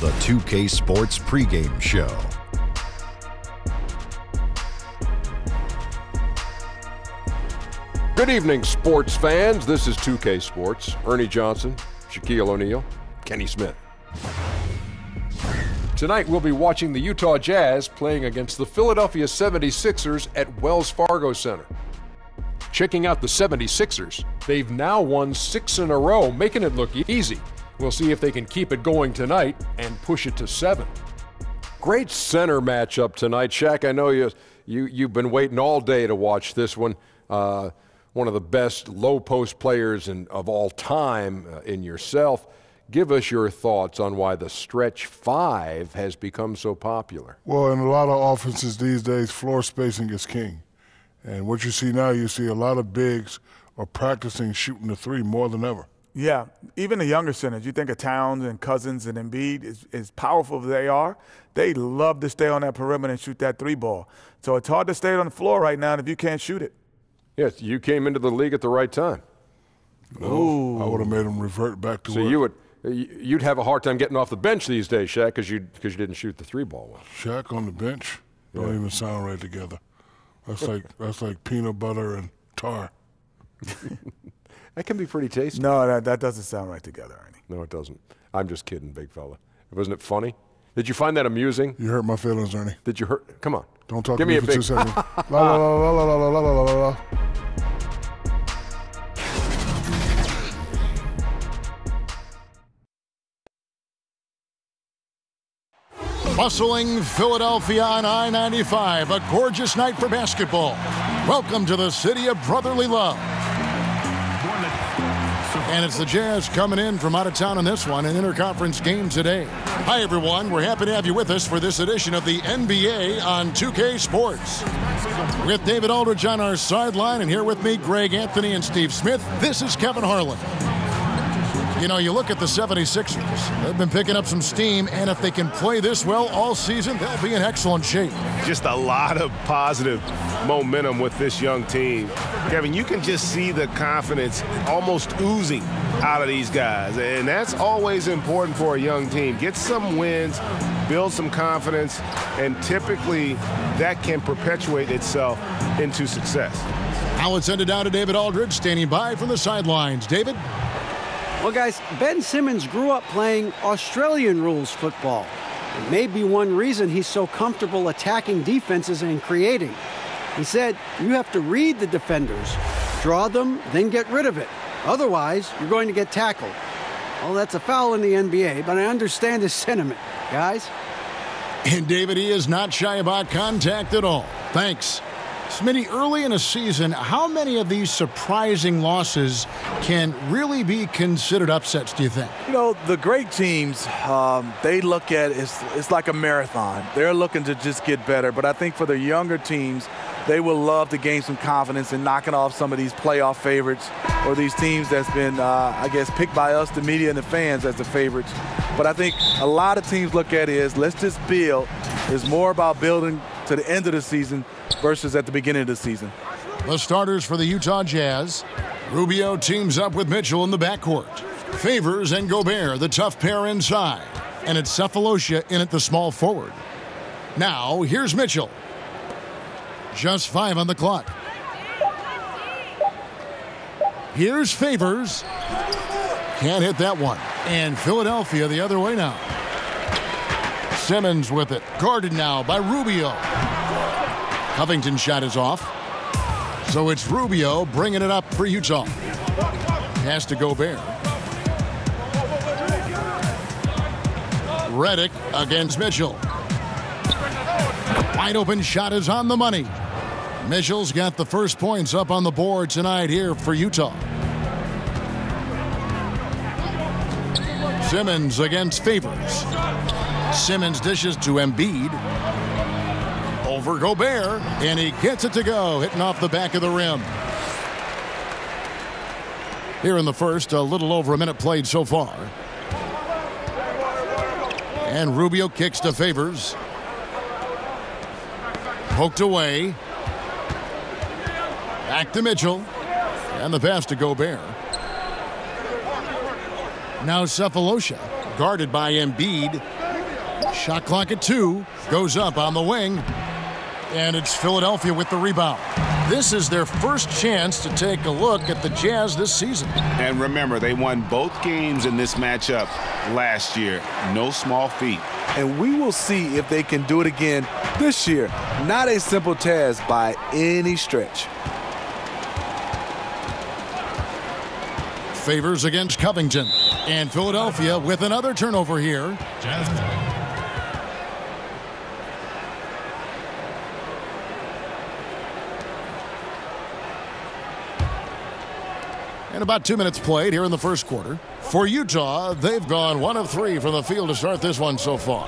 the 2K Sports pregame show. Good evening, sports fans. This is 2K Sports. Ernie Johnson, Shaquille O'Neal, Kenny Smith. Tonight we'll be watching the Utah Jazz playing against the Philadelphia 76ers at Wells Fargo Center. Checking out the 76ers, they've now won 6 in a row, making it look easy. We'll see if they can keep it going tonight and push it to 7. Great center matchup tonight. Shaq, I know you've been waiting all day to watch this one. One of the best low-post players of all time in yourself. Give us your thoughts on why the stretch 5 has become so popular. Well, in a lot of offenses these days, floor spacing is king. And what you see now, you see a lot of bigs are practicing shooting the 3 more than ever. Yeah, even the younger centers. You think of Towns and Cousins and Embiid, as powerful as they are, they love to stay on that perimeter and shoot that 3 ball. So it's hard to stay on the floor right now if you can't shoot it. Yes, you came into the league at the right time. No, I would have made them revert back to So you'd have a hard time getting off the bench these days, Shaq, because you didn't shoot the 3 ball well. Shaq on the bench don't even sound right together. That's like peanut butter and tar. That can be pretty tasty. No, that doesn't sound right together, Ernie. No, it doesn't. I'm just kidding, big fella. Wasn't it funny? Did you find that amusing? You hurt my feelings, Ernie. Did you hurt? Come on. Don't talk Give to me a for big 2 seconds. La la la la la la la la la la. Bustling Philadelphia on I-95, a gorgeous night for basketball. Welcome to the city of brotherly love. And it's the Jazz coming in from out of town in this one, an interconference game today. Hi, everyone. We're happy to have you with us for this edition of the NBA on 2K Sports. With David Aldridge on our sideline, and here with me, Greg Anthony and Steve Smith, this is Kevin Harlan. You know, you look at the 76ers. They've been picking up some steam, and if they can play this well all season, they'll be in excellent shape. Just a lot of positive momentum with this young team. Kevin, you can just see the confidence almost oozing out of these guys, and that's always important for a young team. Get some wins, build some confidence, and typically that can perpetuate itself into success. Now let's send it down to David Aldridge, standing by from the sidelines. David? Well, guys, Ben Simmons grew up playing Australian rules football. It may be one reason he's so comfortable attacking defenses and creating. He said, you have to read the defenders, draw them, then get rid of it. Otherwise, you're going to get tackled. Well, that's a foul in the NBA, but I understand his sentiment, guys. And David, he is not shy about contact at all. Thanks. Smitty, early in a season, how many of these surprising losses can really be considered upsets, do you think? You know, the great teams, they look at it's like a marathon. They're looking to just get better. But I think for the younger teams, they will love to gain some confidence in knocking off some of these playoff favorites or these teams that's been, I guess, picked by us, the media and the fans, as the favorites. But I think a lot of teams look at it as let's just build. It's more about building to the end of the season versus at the beginning of the season. The starters for the Utah Jazz. Rubio teams up with Mitchell in the backcourt. Favors and Gobert, the tough pair inside. And it's Cephalosha in at the small forward. Now, here's Mitchell. Just 5 on the clock. Here's Favors. Can't hit that one. And Philadelphia the other way now. Simmons with it. Guarded now by Rubio. Covington's shot is off. So it's Rubio bringing it up for Utah. Pass to Gobert. Redick against Mitchell. Wide open shot is on the money. Mitchell's got the first points up on the board tonight here for Utah. Simmons against Favors. Simmons dishes to Embiid. Over Gobert, and he gets it to go, hitting off the back of the rim. Here in the first, a little over a minute played so far. And Rubio kicks to Favors. Poked away. Back to Mitchell. And the pass to Gobert. Now Cephalosha, guarded by Embiid. Shot clock at 2. Goes up on the wing. And it's Philadelphia with the rebound. This is their first chance to take a look at the Jazz this season. And remember, they won both games in this matchup last year. No small feat. And we will see if they can do it again this year. Not a simple task by any stretch. Favors against Covington. And Philadelphia with another turnover here. And about 2 minutes played here in the first quarter. For Utah, they've gone 1 of 3 from the field to start this one so far.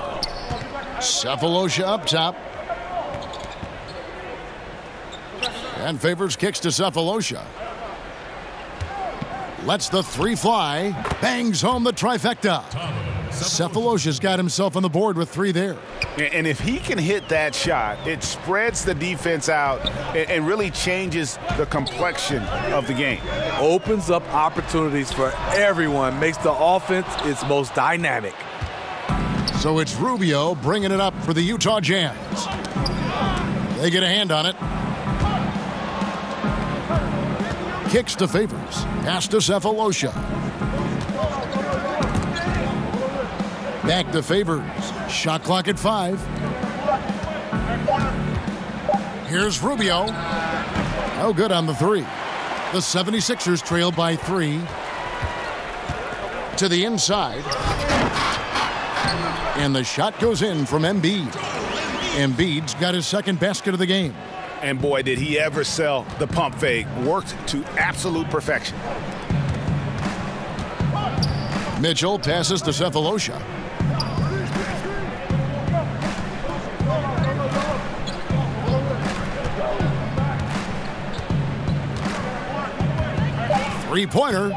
Cephalosha up top. And Favors kicks to Cephalosha. Lets the 3 fly. Bangs home the trifecta. Cephalosha's got himself on the board with 3 there. And if he can hit that shot, it spreads the defense out and really changes the complexion of the game. Opens up opportunities for everyone, makes the offense its most dynamic. So it's Rubio bringing it up for the Utah Jazz. They get a hand on it. Kicks to Favors. Pass to Cephalosha. Back to Favors. Shot clock at 5. Here's Rubio. No good on the 3. The 76ers trail by 3. To the inside. And the shot goes in from Embiid. Embiid's got his second basket of the game. And boy, did he ever sell the pump fake. Worked to absolute perfection. Mitchell passes to Cephalosha. Three-pointer.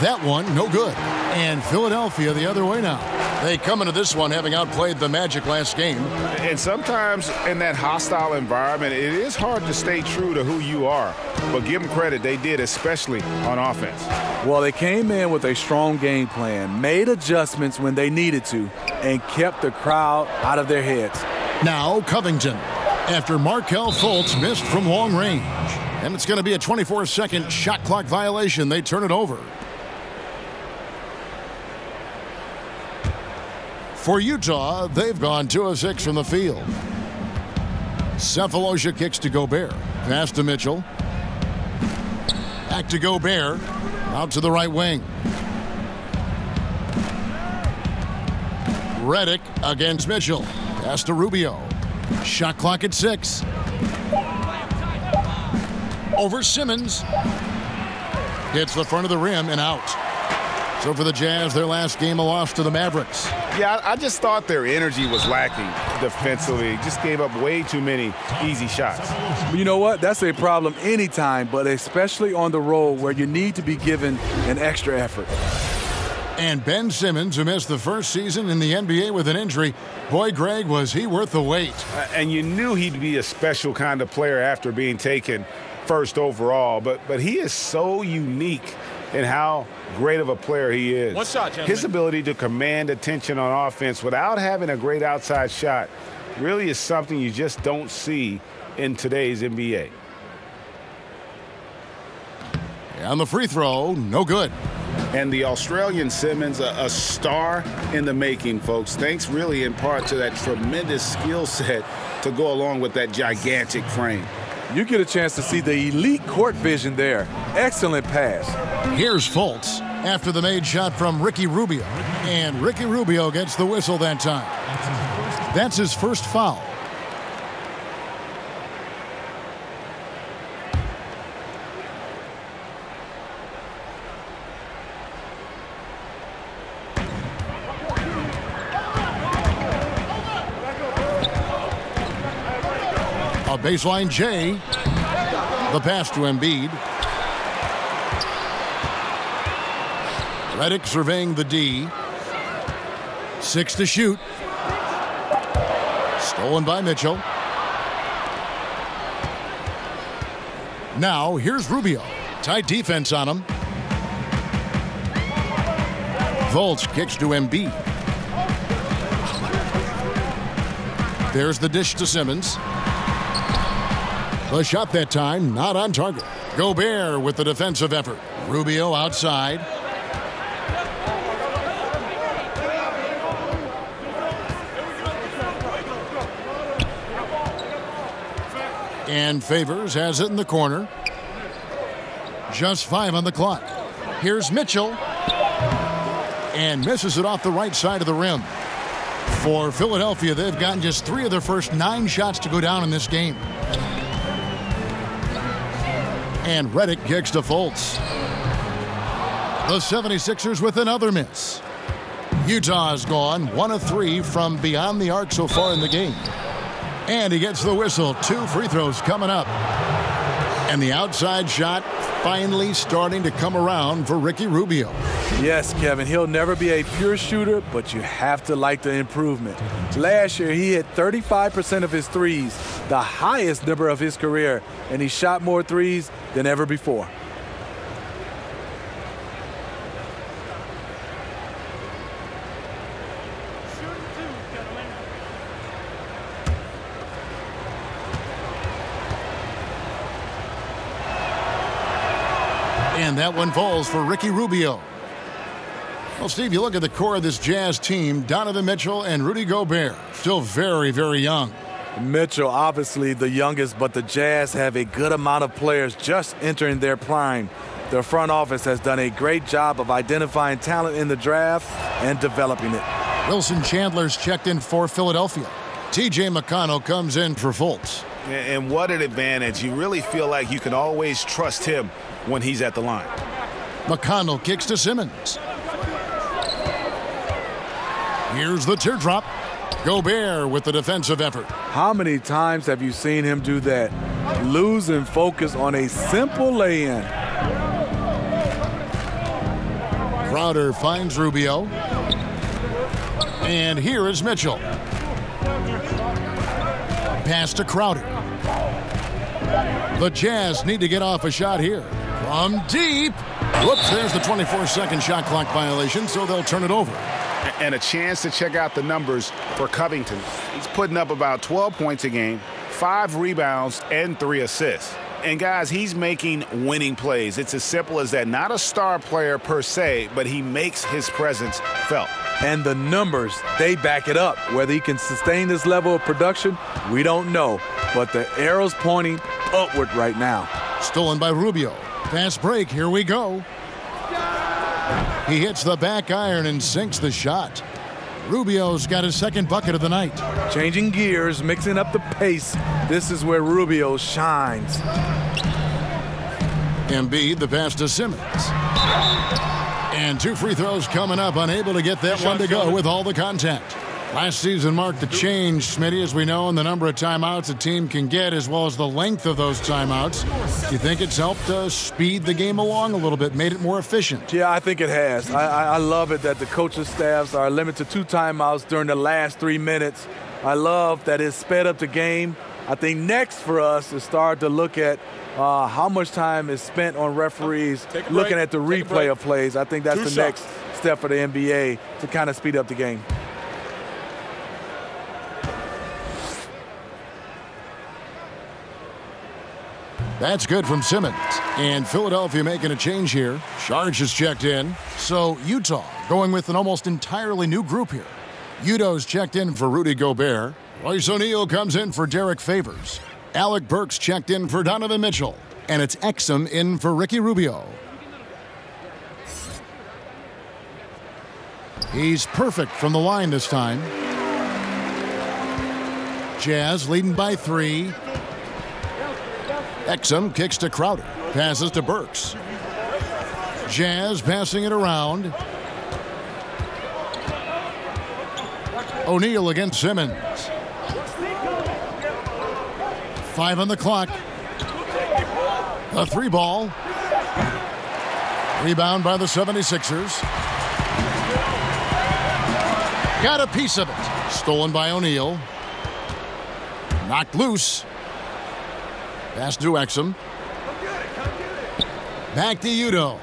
That one, no good. And Philadelphia the other way now. They come into this one having outplayed the Magic last game. And sometimes in that hostile environment, it is hard to stay true to who you are. But give them credit, they did, especially on offense. Well, they came in with a strong game plan, made adjustments when they needed to, and kept the crowd out of their heads. Now Covington, after Markelle Fultz missed from long range. And it's going to be a 24-second shot clock violation. They turn it over. For Utah, they've gone 2 of 6 from the field. Cephalosha kicks to Gobert. Pass to Mitchell. Back to Gobert. Out to the right wing. Redick against Mitchell. Pass to Rubio. Shot clock at 6. Over Simmons. Hits the front of the rim and out. So for the Jazz, their last game, a loss to the Mavericks. Yeah, I just thought their energy was lacking defensively. Just gave up way too many easy shots. You know what? That's a problem anytime, but especially on the road where you need to be given an extra effort. And Ben Simmons, who missed the first season in the NBA with an injury, boy, Greg, was he worth the wait. And you knew he'd be a special kind of player after being taken first overall, but he is so unique in how great of a player he is. One shot, gentlemen. His ability to command attention on offense without having a great outside shot really is something you just don't see in today's NBA. And the free throw, no good. And the Australian Simmons, a star in the making, folks. Thanks really in part to that tremendous skill set to go along with that gigantic frame. You get a chance to see the elite court vision there. Excellent pass. Here's Fultz after the made shot from Ricky Rubio. And Ricky Rubio gets the whistle that time. That's his first foul. A baseline J. The pass to Embiid. Redick surveying the D. 6 to shoot. Stolen by Mitchell. Now here's Rubio. Tight defense on him. Fultz kicks to Embiid. There's the dish to Simmons. The shot that time, not on target. Gobert with the defensive effort. Rubio outside. And Favors has it in the corner. Just 5 on the clock. Here's Mitchell. And misses it off the right side of the rim. For Philadelphia, they've gotten just 3 of their first 9 shots to go down in this game. And Redick kicks to Fultz. The 76ers with another miss. Utah's gone 1 of 3 from beyond the arc so far in the game. And he gets the whistle. 2 free throws coming up. And the outside shot finally starting to come around for Ricky Rubio. Yes, Kevin, he'll never be a pure shooter, but you have to like the improvement. Last year, he hit 35% of his threes, the highest number of his career, and he shot more threes than ever before. And that one falls for Ricky Rubio. Well, Steve, you look at the core of this Jazz team, Donovan Mitchell and Rudy Gobert, still very, very young. Mitchell, obviously the youngest, but the Jazz have a good amount of players just entering their prime. Their front office has done a great job of identifying talent in the draft and developing it. Wilson Chandler's checked in for Philadelphia. T.J. McConnell comes in for Fultz. And what an advantage. You really feel like you can always trust him when he's at the line. McConnell kicks to Simmons. Here's the teardrop. Gobert with the defensive effort. How many times have you seen him do that? Losing focus on a simple lay-in. Crowder finds Rubio. And here is Mitchell. Pass to Crowder. The Jazz need to get off a shot here. From deep. Whoops, there's the 24-second shot clock violation, so they'll turn it over. And a chance to check out the numbers for Covington. He's putting up about 12 points a game, 5 rebounds, and 3 assists. And, guys, he's making winning plays. It's as simple as that. Not a star player per se, but he makes his presence felt. And the numbers, they back it up. Whether he can sustain this level of production, we don't know. But the arrow's pointing upward right now. Stolen by Rubio. Fast break, here we go. He hits the back iron and sinks the shot. Rubio's got his second bucket of the night. Changing gears, mixing up the pace. This is where Rubio shines. Embiid, the pass to Simmons. And 2 free throws coming up, unable to get that one to go with all the contact. Last season marked the change, Smitty, as we know, in the number of timeouts a team can get, as well as the length of those timeouts. Do you think it's helped speed the game along a little bit, made it more efficient? Yeah, I think it has. I love it that the coaching staffs are limited to 2 timeouts during the last 3 minutes. I love that it's sped up the game. I think next for us is start to look at how much time is spent on referees looking at the replay of plays. I think that's the next step for the NBA to kind of speed up the game. That's good from Simmons. And Philadelphia making a change here. Sharge is checked in. So Utah going with an almost entirely new group here. Udo's checked in for Rudy Gobert. Royce O'Neal comes in for Derek Favors. Alec Burks checked in for Donovan Mitchell. And it's Exum in for Ricky Rubio. He's perfect from the line this time. Jazz leading by 3. Exum kicks to Crowder. Passes to Burks. Jazz passing it around. O'Neal against Simmons. 5 on the clock. A 3 ball. Rebound by the 76ers. Got a piece of it. Stolen by O'Neal. Knocked loose. Pass to Exum. Back to Udo.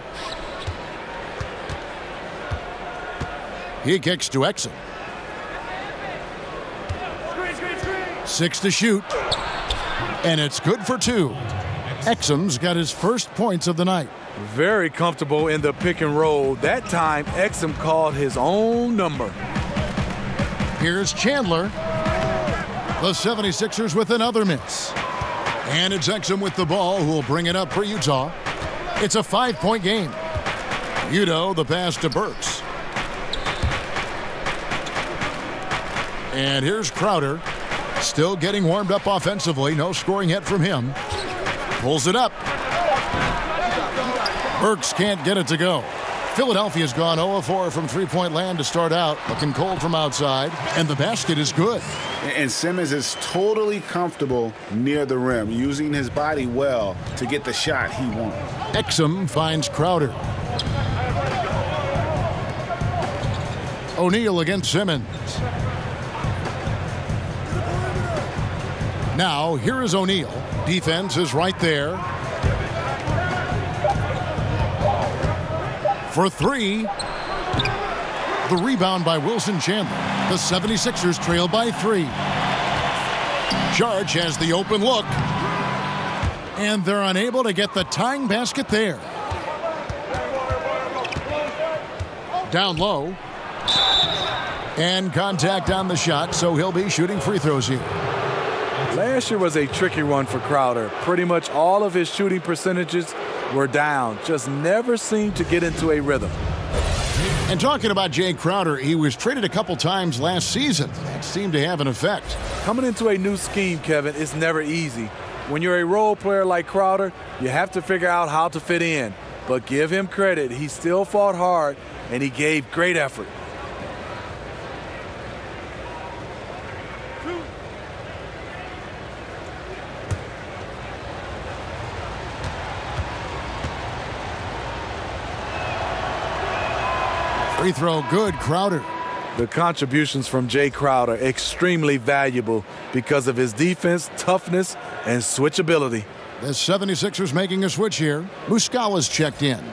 He kicks to Exum. 6 to shoot. And it's good for 2. Exum's got his first points of the night. Very comfortable in the pick and roll. That time, Exum called his own number. Here's Chandler. The 76ers with another miss. And it's Exum with the ball who will bring it up for Utah. It's a 5-point game. Udo, the pass to Burks. And here's Crowder. Still getting warmed up offensively. No scoring yet from him. Pulls it up. Burks can't get it to go. Philadelphia's gone 0-4 from three-point land to start out. Looking cold from outside. And the basket is good. And Simmons is totally comfortable near the rim, using his body well to get the shot he wants. Exum finds Crowder. O'Neal against Simmons. Now, here is O'Neal. Defense is right there. For 3. The rebound by Wilson Chandler. The 76ers trail by 3. Charge has the open look. And they're unable to get the tying basket there. Down low. And contact on the shot, so he'll be shooting free throws here. Last year was a tricky one for Crowder. Pretty much all of his shooting percentages were down. Just never seemed to get into a rhythm. And talking about Jay Crowder, he was traded a couple times last season. That seemed to have an effect. Coming into a new scheme, Kevin, it's never easy. When you're a role player like Crowder, you have to figure out how to fit in. But give him credit. He still fought hard, and he gave great effort. Free throw good, Crowder. The contributions from Jay Crowder extremely valuable because of his defense, toughness, and switchability. The 76ers making a switch here. Muscala's checked in.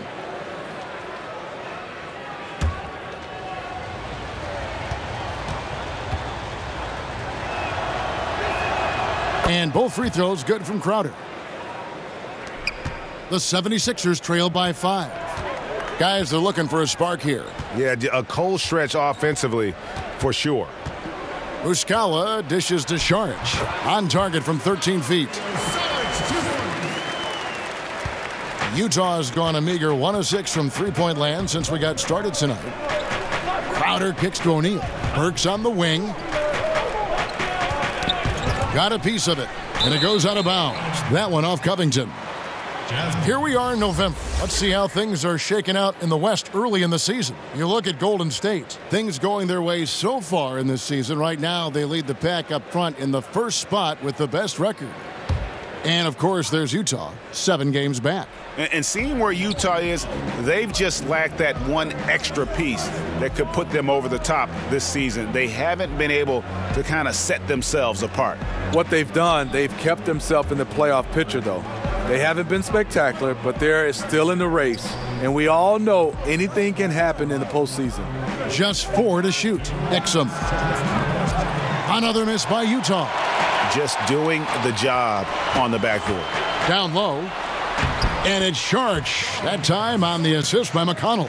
And both free throws good from Crowder. The 76ers trail by 5. Guys, they're looking for a spark here. Yeah, a cold stretch offensively for sure. Muscala dishes to Saric. On target from 13 feet. Utah has gone a meager 1 of 6 from three-point land since we got started tonight. Crowder kicks to O'Neal. Burks on the wing. Got a piece of it, and it goes out of bounds. That one off Covington. Here we are in November. Let's see how things are shaking out in the West early in the season. You look at Golden State. Things going their way so far in this season. Right now, they lead the pack up front in the first spot with the best record. And, of course, there's Utah, 7 games back. And seeing where Utah is, they've just lacked that one extra piece that could put them over the top this season. They haven't been able to kind of set themselves apart. What they've done, they've kept themselves in the playoff picture, though. They haven't been spectacular, but they're still in the race. And we all know anything can happen in the postseason. Just 4 to shoot. Exum. Another miss by Utah. Just doing the job on the backboard. Down low. And it's Saric. That time on the assist by McConnell.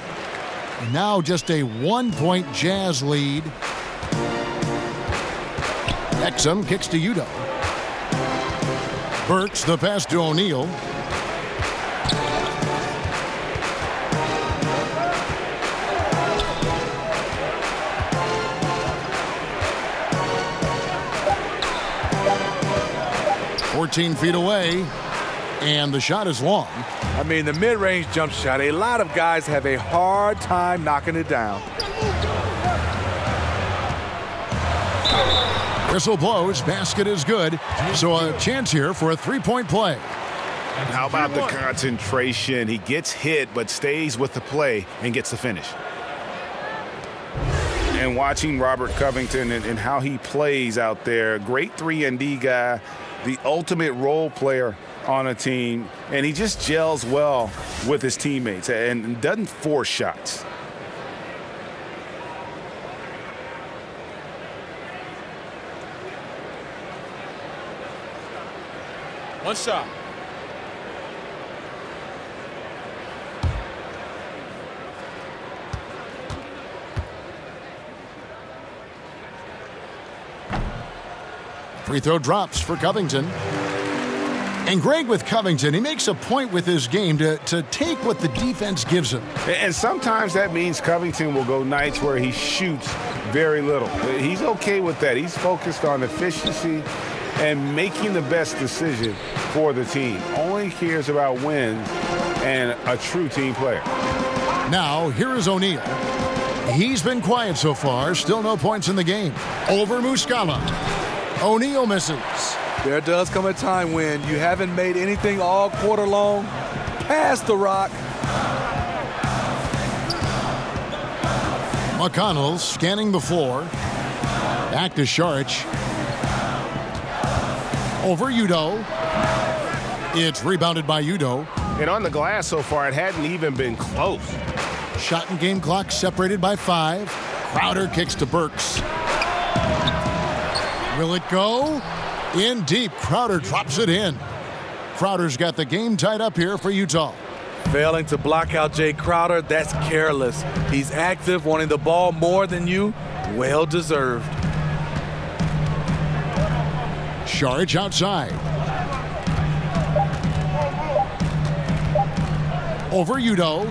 And now just a 1-point Jazz lead. Exum kicks to Udo. Burks, the pass to O'Neal. "14 feet away, and the shot is long." I mean, the mid-range jump shot, a lot of guys have a hard time knocking it down. Whistle blows, basket is good, so a chance here for a three-point play. How about the concentration? He gets hit but stays with the play and gets the finish. And watching Robert Covington and how he plays out there, great 3-and-D guy, the ultimate role player on a team, and he just gels well with his teammates and doesn't force shots. One shot. Free throw drops for Covington. And Greg, with Covington, he makes a point with his game to take what the defense gives him. And sometimes that means Covington will go nights where he shoots very little. He's okay with that. He's focused on efficiency and making the best decision for the team. Only cares about wins and a true team player. Now, here is O'Neal. He's been quiet so far. Still no points in the game. Over Muscala. O'Neal misses. There does come a time when you haven't made anything all quarter long. Pass the rock. McConnell scanning the floor. Back to Saric. Over Udo. It's rebounded by Udo. And on the glass so far, it hadn't even been close. Shot and game clock separated by 5. Crowder kicks to Burks. Will it go? In deep. Crowder drops it in. Crowder's got the game tied up here for Utah. Failing to block out Jay Crowder, that's careless. He's active, wanting the ball more than you. Well deserved. Saric outside. Over Udo.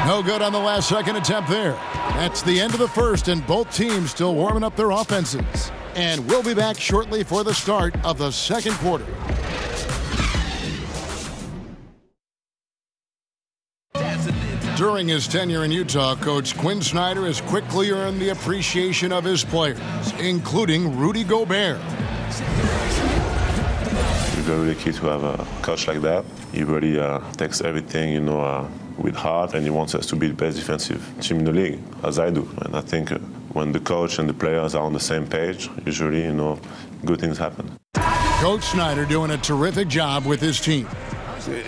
No good on the last second attempt there. That's the end of the first, and both teams still warming up their offenses. And we'll be back shortly for the start of the second quarter. During his tenure in Utah, Coach Quinn Snyder has quickly earned the appreciation of his players, including Rudy Gobert. It's very lucky to have a coach like that. He really takes everything, with heart, and he wants us to be the best defensive team in the league, as I do. And I think when the coach and the players are on the same page, usually, good things happen. Coach Snyder doing a terrific job with his team.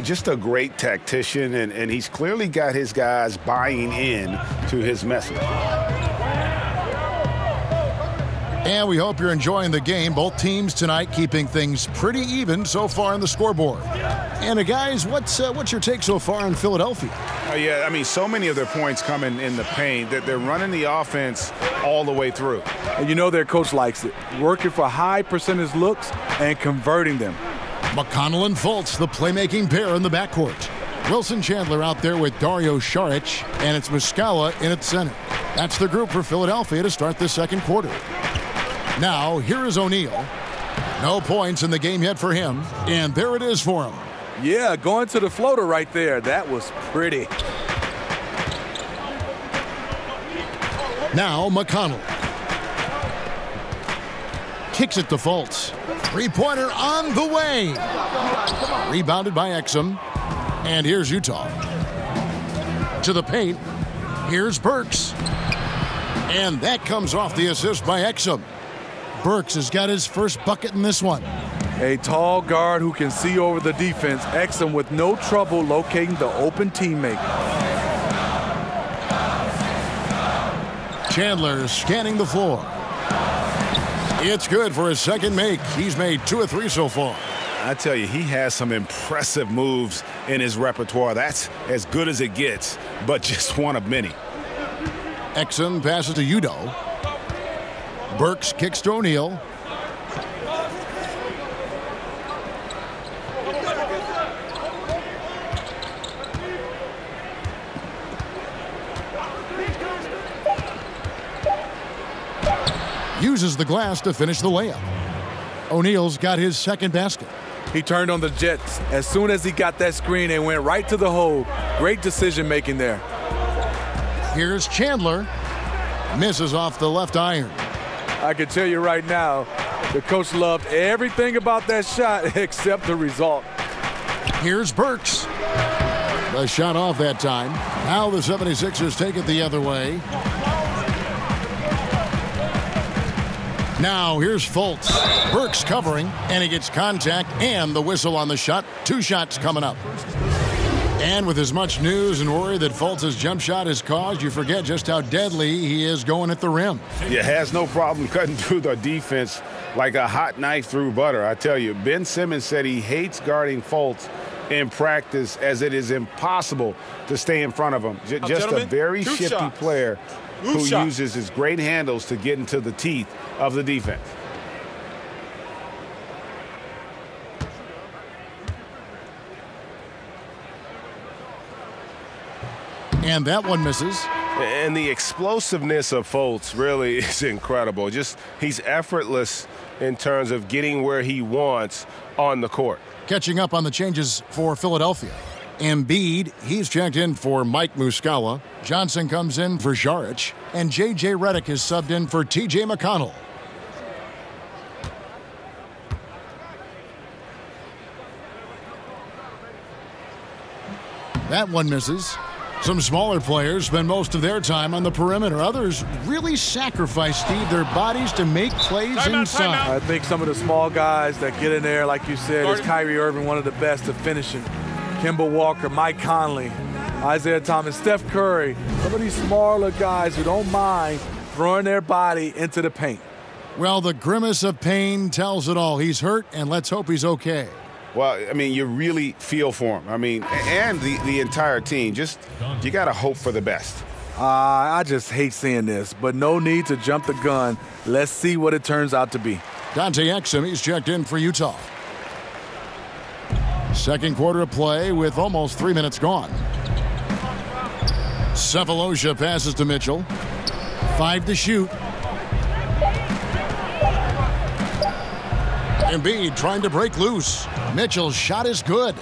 Just a great tactician, and he's clearly got his guys buying in to his message. And we hope you're enjoying the game. Both teams tonight keeping things pretty even so far on the scoreboard. And guys, what's your take so far on Philadelphia? So many of their points coming in the paint. That they're running the offense all the way through. And their coach likes it. Working for high percentage looks and converting them. McConnell and Fultz, the playmaking pair in the backcourt. Wilson Chandler out there with Dario Saric, and it's Muscala in at center. That's the group for Philadelphia to start the second quarter. Now, here is O'Neal. No points in the game yet for him, and there it is for him. Yeah, going to the floater right there. That was pretty. Now, McConnell. Kicks it to Fultz. Three-pointer on the way. Rebounded by Exum. And here's Utah. To the paint. Here's Burks. And that comes off the assist by Exum. Burks has got his first bucket in this one. A tall guard who can see over the defense. Exum with no trouble locating the open teammate. Chandler scanning the floor. It's good for his second make. He's made 2 of 3 so far. I tell you, he has some impressive moves in his repertoire. That's as good as it gets, but just one of many. Exum passes to Udo. Burks kicks to O'Neal. Uses the glass to finish the layup. O'Neal's got his second basket. He turned on the Jets as soon as he got that screen and went right to the hole. Great decision making there. Here's Chandler. Misses off the left iron. I can tell you right now, the coach loved everything about that shot except the result. Here's Burks. The shot off that time. Now the 76ers take it the other way. Now here's Fultz. Burks covering, and he gets contact and the whistle on the shot. 2 shots coming up. And with as much news and worry that Fultz's jump shot has caused, you forget just how deadly he is going at the rim. Yeah, has no problem cutting through the defense like a hot knife through butter. I tell you, Ben Simmons said he hates guarding Fultz in practice as it is impossible to stay in front of him. Just a very shifty player who uses his great handles to get into the teeth of the defense. And that one misses. And the explosiveness of Fultz really is incredible. He's effortless in terms of getting where he wants on the court. Catching up on the changes for Philadelphia. Embiid, he's checked in for Mike Muscala. Johnson comes in for Jaric. And J.J. Redick is subbed in for T.J. McConnell. That one misses. Some smaller players spend most of their time on the perimeter. Others really sacrifice, Steve, their bodies to make plays inside. I think some of the small guys that get in there, like you said, is Kyrie Irving, one of the best at finishing. Kemba Walker, Mike Conley, Isaiah Thomas, Steph Curry. Some of these smaller guys who don't mind throwing their body into the paint. Well, the grimace of pain tells it all. He's hurt, and let's hope he's okay. Well, I mean, you really feel for him. I mean, and the entire team. You got to hope for the best. I just hate seeing this, but no need to jump the gun. Let's see what it turns out to be. Dante Exum, he's checked in for Utah. Second quarter of play with almost 3 minutes gone. Sefolosha passes to Mitchell. 5 to shoot. Embiid trying to break loose. Mitchell's shot is good.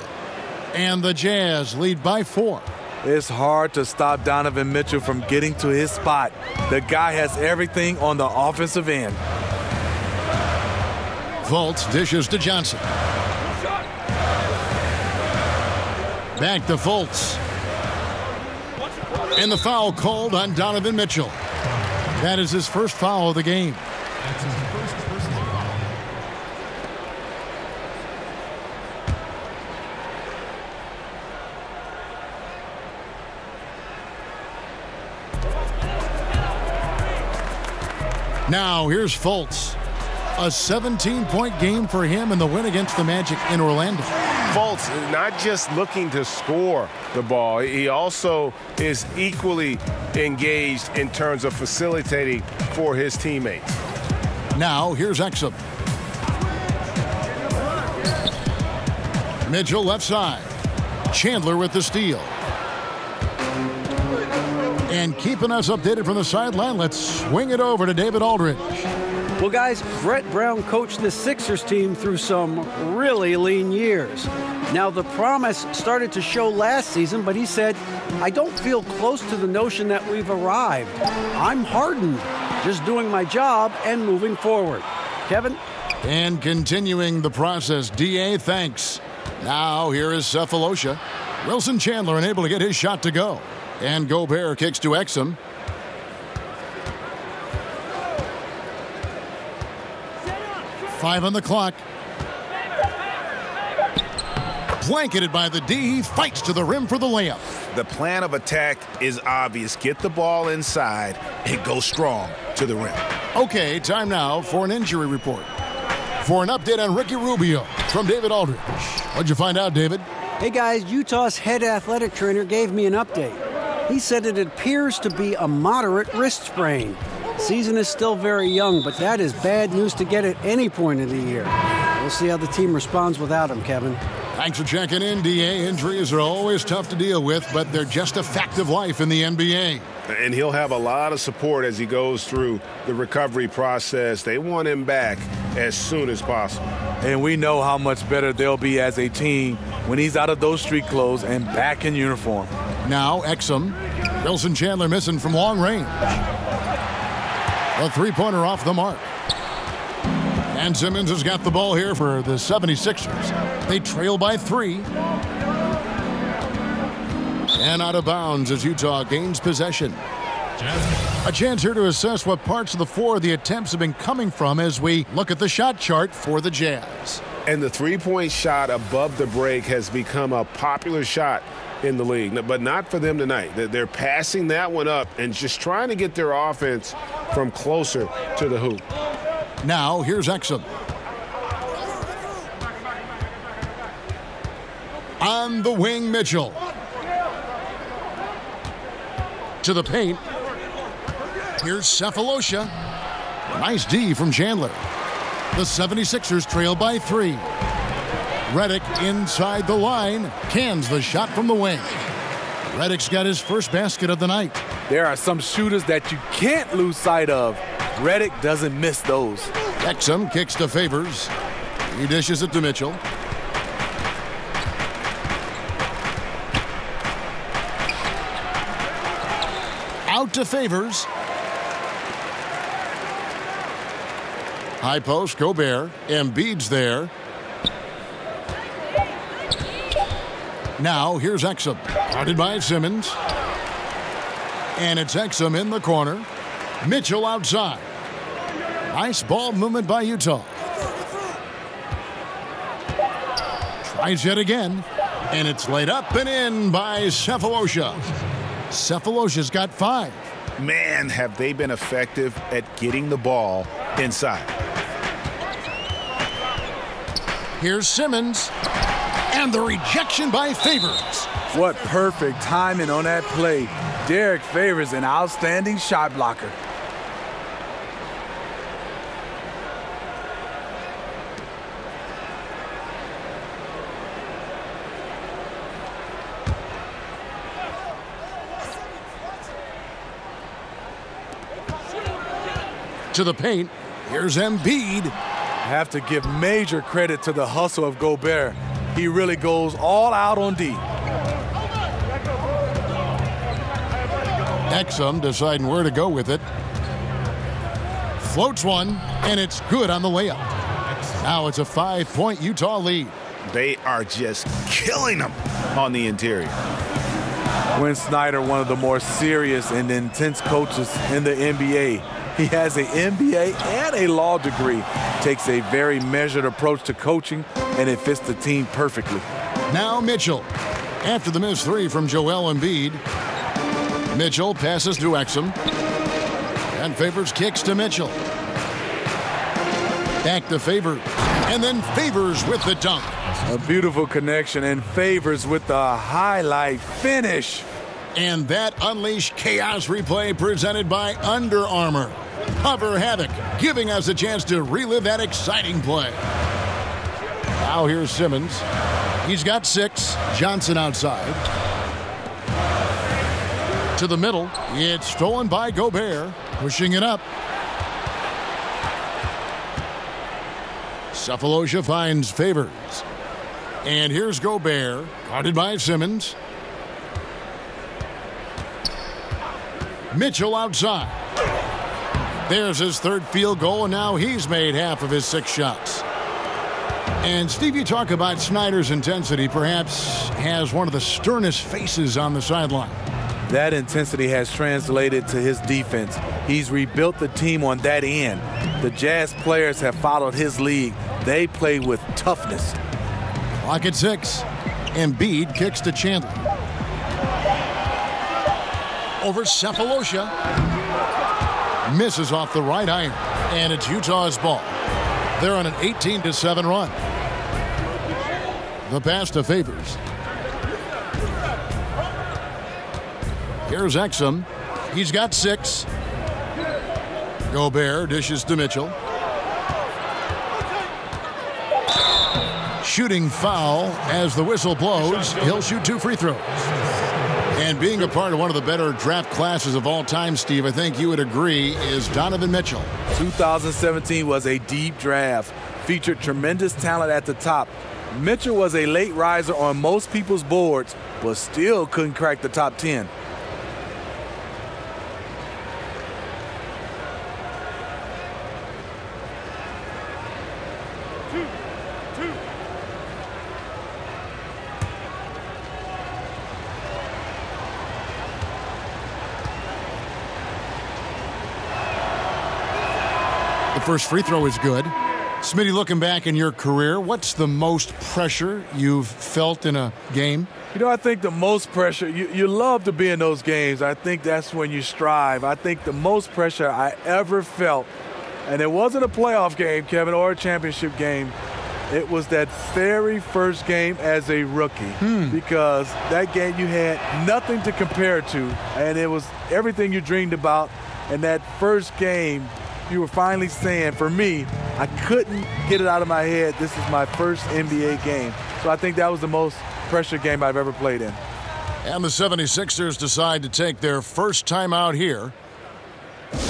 And the Jazz lead by 4. It's hard to stop Donovan Mitchell from getting to his spot. The guy has everything on the offensive end. Fultz dishes to Johnson. Back to Fultz. And the foul called on Donovan Mitchell. That is his first foul of the game. Now, here's Fultz. A 17-point game for him in the win against the Magic in Orlando. Fultz not just looking to score the ball, he also is equally engaged in terms of facilitating for his teammates. Now, here's Exum. Mitchell left side. Chandler with the steal. And keeping us updated from the sideline, let's swing it over to David Aldridge. Well, guys, Brett Brown coached the Sixers team through some really lean years. Now, the promise started to show last season, but he said, I don't feel close to the notion that we've arrived. I'm hardened, just doing my job and moving forward. Kevin? And continuing the process, D.A., thanks. Now, here is Sefolosha. Wilson Chandler unable to get his shot to go. And Gobert kicks to Exum. Five on the clock. Blanketed by the D. He fights to the rim for the layup. The plan of attack is obvious. Get the ball inside and go strong to the rim. Okay, time now for an injury report. For an update on Ricky Rubio from David Aldridge. What'd you find out, David? Hey, guys, Utah's head athletic trainer gave me an update. He said it appears to be a moderate wrist sprain. Season is still very young, but that is bad news to get at any point of the year. We'll see how the team responds without him, Kevin. Thanks for checking in, D.A. Injuries are always tough to deal with, but they're just a fact of life in the NBA. And he'll have a lot of support as he goes through the recovery process. They want him back as soon as possible. And we know how much better they'll be as a team when he's out of those street clothes and back in uniform. Now, Exum. Wilson Chandler missing from long range. A three-pointer off the mark. And Simmons has got the ball here for the 76ers. They trail by 3. And out of bounds as Utah gains possession. A chance here to assess what parts of the floor the attempts have been coming from as we look at the shot chart for the Jazz. And the three-point shot above the break has become a popular shot in the league, but not for them tonight. They're passing that one up and just trying to get their offense from closer to the hoop. Now here's Exum. On the wing, Mitchell. To the paint. Here's Cephalosha. Nice D from Chandler. The 76ers trail by 3. Redick inside the line. Cans the shot from the wing. Redick's got his first basket of the night. There are some shooters that you can't lose sight of. Redick doesn't miss those. Exum kicks to Favors. He dishes it to Mitchell. Out to Favors. High post, Gobert. Embiid's there. Now here's Exum. Guarded by Simmons. And it's Exum in the corner. Mitchell outside. Nice ball movement by Utah. Tries yet again. And it's laid up and in by Cephalosha. Cephalosha's got 5. Man, have they been effective at getting the ball inside. Here's Simmons. And the rejection by Favors. What perfect timing on that play. Derek Favors, an outstanding shot blocker. To the paint. Here's Embiid. Have to give major credit to the hustle of Gobert. He really goes all out on D. Exum deciding where to go with it. Floats one, and it's good on the layup. Now it's a 5-point Utah lead. They are just killing them on the interior. Quinn Snyder, one of the more serious and intense coaches in the NBA. He has an MBA and a law degree. Takes a very measured approach to coaching, and it fits the team perfectly. Now Mitchell. After the missed 3 from Joel Embiid. Mitchell passes to Exum. And Favors kicks to Mitchell. Back to Favors. And then Favors with the dunk. A beautiful connection, and Favors with the highlight finish. And that unleashed chaos replay presented by Under Armour. Hover Havoc, giving us a chance to relive that exciting play. Now here's Simmons. He's got 6. Johnson outside. To the middle. It's stolen by Gobert. Pushing it up. Cephalosha finds Favors. And here's Gobert, guarded by Simmons. Mitchell outside. There's his third field goal, and now he's made half of his 6 shots. And Steve, you talk about Snyder's intensity, perhaps has one of the sternest faces on the sideline. That intensity has translated to his defense. He's rebuilt the team on that end. The Jazz players have followed his lead. They play with toughness. Clock at 6. Embiid kicks to Chandler. Over Cephalosha. Misses off the right iron. And it's Utah's ball. They're on an 18-7 run. The pass to Favors. Here's Exum. He's got 6. Gobert dishes to Mitchell. Shooting foul as the whistle blows. He'll shoot 2 free throws. And being a part of one of the better draft classes of all time, Steve, I think you would agree, is Donovan Mitchell. 2017 was a deep draft. Featured tremendous talent at the top. Mitchell was a late riser on most people's boards, but still couldn't crack the top 10. First free throw is good. Smitty, looking back in your career, what's the most pressure you've felt in a game? You know, I think the most pressure, you love to be in those games. I think that's when you strive. I think the most pressure I ever felt And it wasn't a playoff game, Kevin, or a championship game. It was that very first game as a rookie because that game you had nothing to compare to, and it was everything you dreamed about. And that first game, you were finally saying, for me, I couldn't get it out of my head, this is my first NBA game. So I think that was the most pressure game I've ever played in. And the 76ers decide to take their first time out here.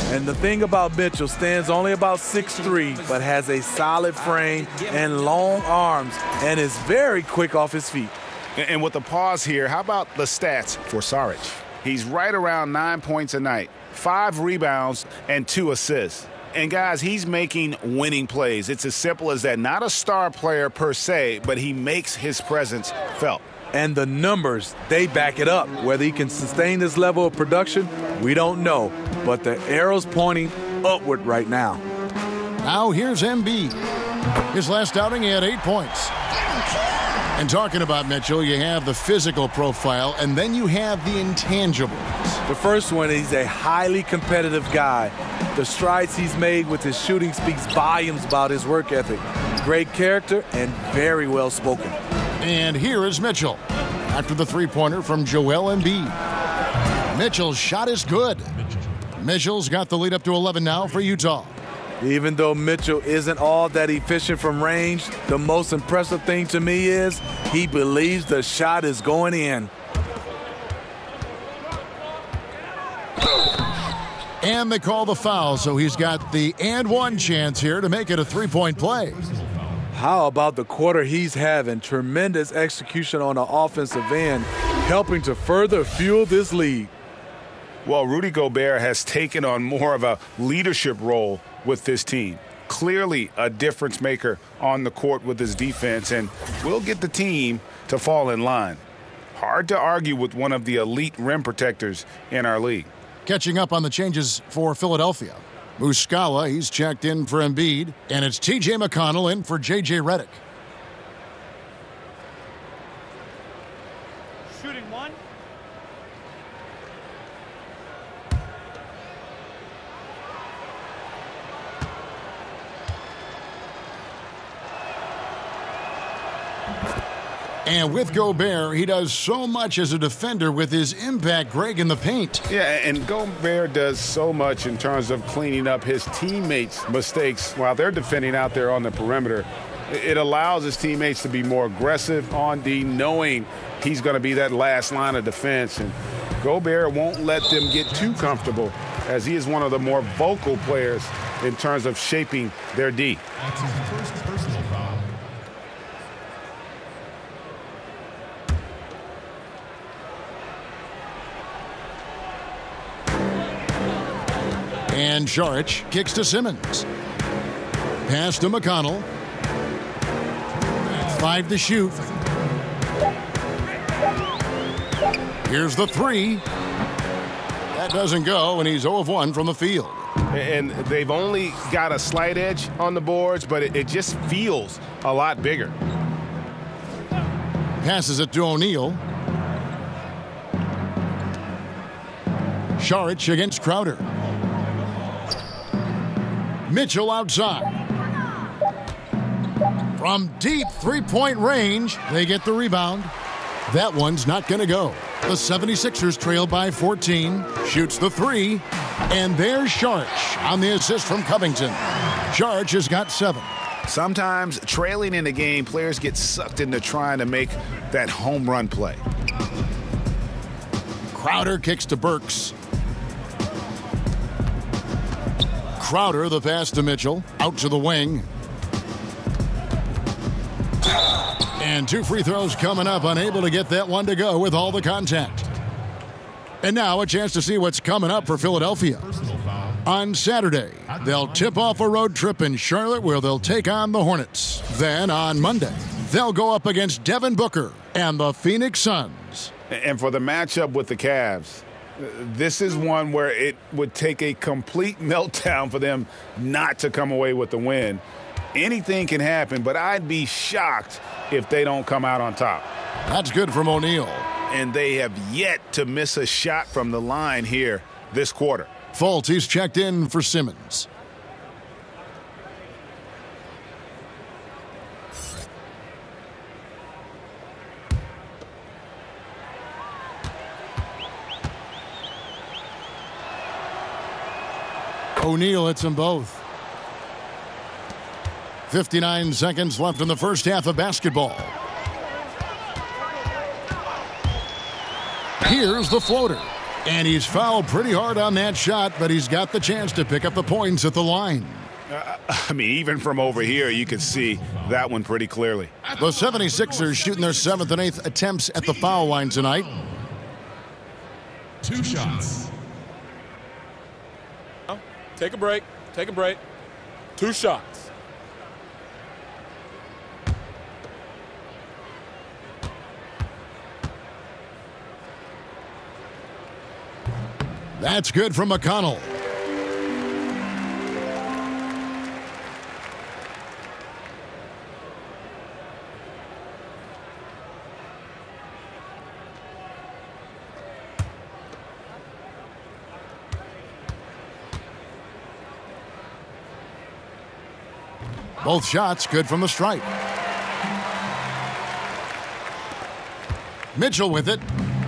And the thing about Mitchell, stands only about 6'3", but has a solid frame and long arms and is very quick off his feet. And with the pause here, how about the stats for Saric? He's right around 9 points a night, 5 rebounds, and 2 assists. And guys, he's making winning plays. It's as simple as that. Not a star player per se, but he makes his presence felt. And the numbers, they back it up. Whether he can sustain this level of production, we don't know. But the arrow's pointing upward right now. Now here's Embiid. His last outing, he had 8 points. And talking about Mitchell, you have the physical profile, and then you have the intangibles. The first one, he's a highly competitive guy. The strides he's made with his shooting speaks volumes about his work ethic. Great character and very well spoken. And here is Mitchell after the three-pointer from Joel Embiid. Mitchell's shot is good. Mitchell's got the lead up to 11 now for Utah. Even though Mitchell isn't all that efficient from range, the most impressive thing to me is he believes the shot is going in. And they call the foul, so he's got the and one chance here to make it a three-point play. How about the quarter he's having? Tremendous execution on the offensive end, helping to further fuel this lead. Well, Rudy Gobert has taken on more of a leadership role with this team. Clearly a difference maker on the court with his defense, and will get the team to fall in line. Hard to argue with one of the elite rim protectors in our league. Catching up on the changes for Philadelphia. Muscala, he's checked in for Embiid, and it's T.J. McConnell in for J.J. Redick. Shooting one. And with Gobert, he does so much as a defender with his impact, Greg, in the paint. Yeah, and Gobert does so much in terms of cleaning up his teammates' mistakes while they're defending out there on the perimeter. It allows his teammates to be more aggressive on D, knowing he's going to be that last line of defense. And Gobert won't let them get too comfortable, as he is one of the more vocal players in terms of shaping their D. That's his first personal foul. And Saric kicks to Simmons. Pass to McConnell. 5 to shoot. Here's the three. That doesn't go, and he's 0 of 1 from the field. And they've only got a slight edge on the boards, but it just feels a lot bigger. Passes it to O'Neal. Saric against Crowder. Mitchell outside. From deep three-point range, they get the rebound. That one's not going to go. The 76ers trail by 14. Shoots the three. And there's Saric on the assist from Covington. Saric has got 7. Sometimes trailing in the game, players get sucked into trying to make that home run play. Crowder kicks to Burks. Crowder, the pass to Mitchell. Out to the wing. And 2 free throws coming up. Unable to get that one to go with all the contact. And now a chance to see what's coming up for Philadelphia. On Saturday, they'll tip off a road trip in Charlotte where they'll take on the Hornets. Then on Monday, they'll go up against Devin Booker and the Phoenix Suns. And for the matchup with the Cavs, this is one where it would take a complete meltdown for them not to come away with the win. Anything can happen, but I'd be shocked if they don't come out on top. That's good from O'Neal. And they have yet to miss a shot from the line here this quarter. Fultz, he's checked in for Simmons. O'Neal hits them both. 59 seconds left in the first half of basketball. Here's the floater. And he's fouled pretty hard on that shot, but he's got the chance to pick up the points at the line. I mean, even from over here, you can see that one pretty clearly. The 76ers shooting their 7th and 8th attempts at the foul line tonight. 2 shots. Take a break. Take a break. 2 shots. That's good from McConnell. Both shots good from the stripe. Mitchell with it.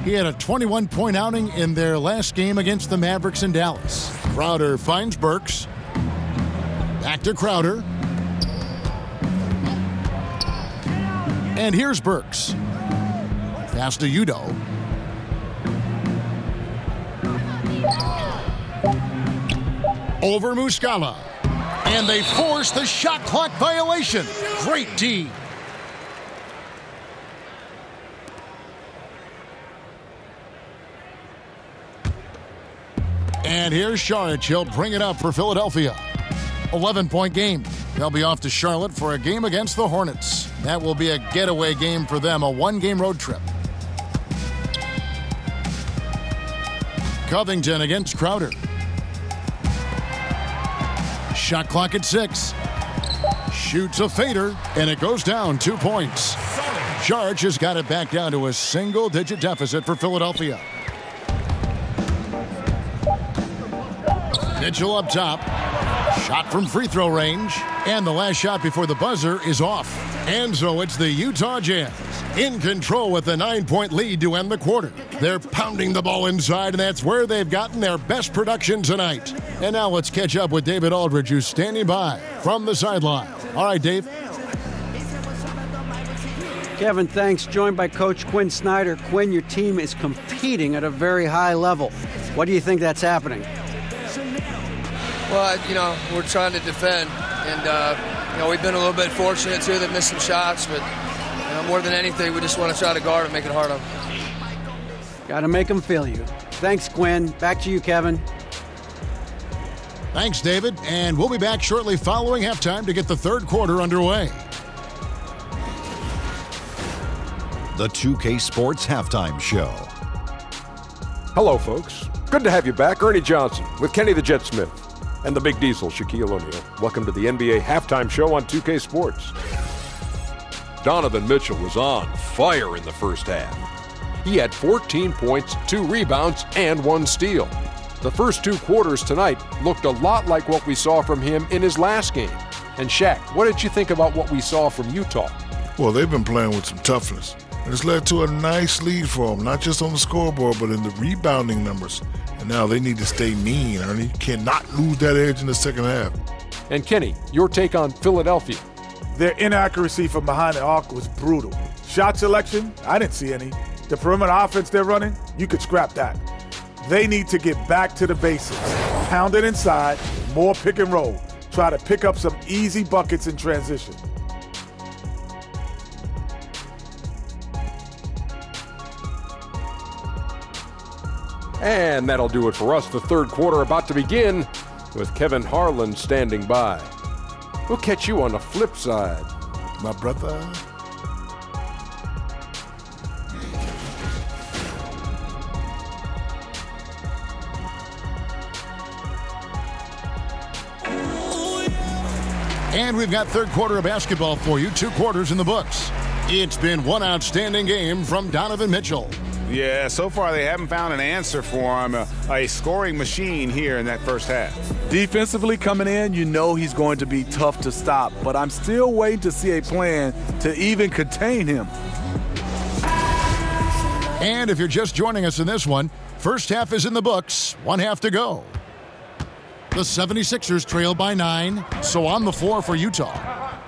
He had a 21-point outing in their last game against the Mavericks in Dallas. Crowder finds Burks. Back to Crowder. And here's Burks. Pass to Udo. Over Muscala. And they force the shot clock violation. Great D. And here's Saric. He'll bring it up for Philadelphia. 11-point game. They'll be off to Charlotte for a game against the Hornets. That will be a getaway game for them, a 1-game road trip. Covington against Crowder. Shot clock at 6. Shoots a fader, and it goes down 2 points. Saric has got it back down to a single-digit deficit for Philadelphia. Mitchell up top. Shot from free throw range. And the last shot before the buzzer is off. And so it's the Utah Jazz in control with a 9-point lead to end the quarter. They're pounding the ball inside, and that's where they've gotten their best production tonight. And now let's catch up with David Aldridge, who's standing by from the sideline. All right, Dave. Kevin, thanks. Joined by Coach Quinn Snyder. Quinn, your team is competing at a very high level. What do you think that's happening? Well, we're trying to defend, and, we've been a little bit fortunate, too, that missed some shots, but more than anything, we just want to try to guard and make it hard on them. Got to make them feel you. Thanks, Quinn. Back to you, Kevin. Thanks, David, and we'll be back shortly following halftime to get the third quarter underway. The 2K Sports Halftime Show. Hello, folks. Good to have you back. Ernie Johnson with Kenny the Jet Smith and the Big Diesel, Shaquille O'Neal. Welcome to the NBA Halftime Show on 2K Sports. Donovan Mitchell was on fire in the first half. He had 14 points, 2 rebounds, and 1 steal. The first 2 quarters tonight looked a lot like what we saw from him in his last game. And Shaq, what did you think about what we saw from Utah? Well, they've been playing with some toughness. And it's led to a nice lead for them, not just on the scoreboard, but in the rebounding numbers. And now they need to stay mean, Ernie. Cannot lose that edge in the second half. And Kenny, your take on Philadelphia. Their inaccuracy from behind the arc was brutal. Shot selection, I didn't see any. The perimeter offense they're running, you could scrap that. They need to get back to the basics. Pound it inside, more pick and roll. Try to pick up some easy buckets in transition. And that'll do it for us. The third quarter about to begin with Kevin Harlan standing by. We'll catch you on the flip side, My brother. And we've got third quarter of basketball for you. 2 quarters in the books. It's been one outstanding game from Donovan Mitchell. Yeah, so far they haven't found an answer for him, a scoring machine here in that first half. Defensively coming in, you know he's going to be tough to stop, but I'm still waiting to see a plan to even contain him. And if you're just joining us in this one, first half is in the books, 1 half to go. The 76ers trail by 9, so on the floor for Utah.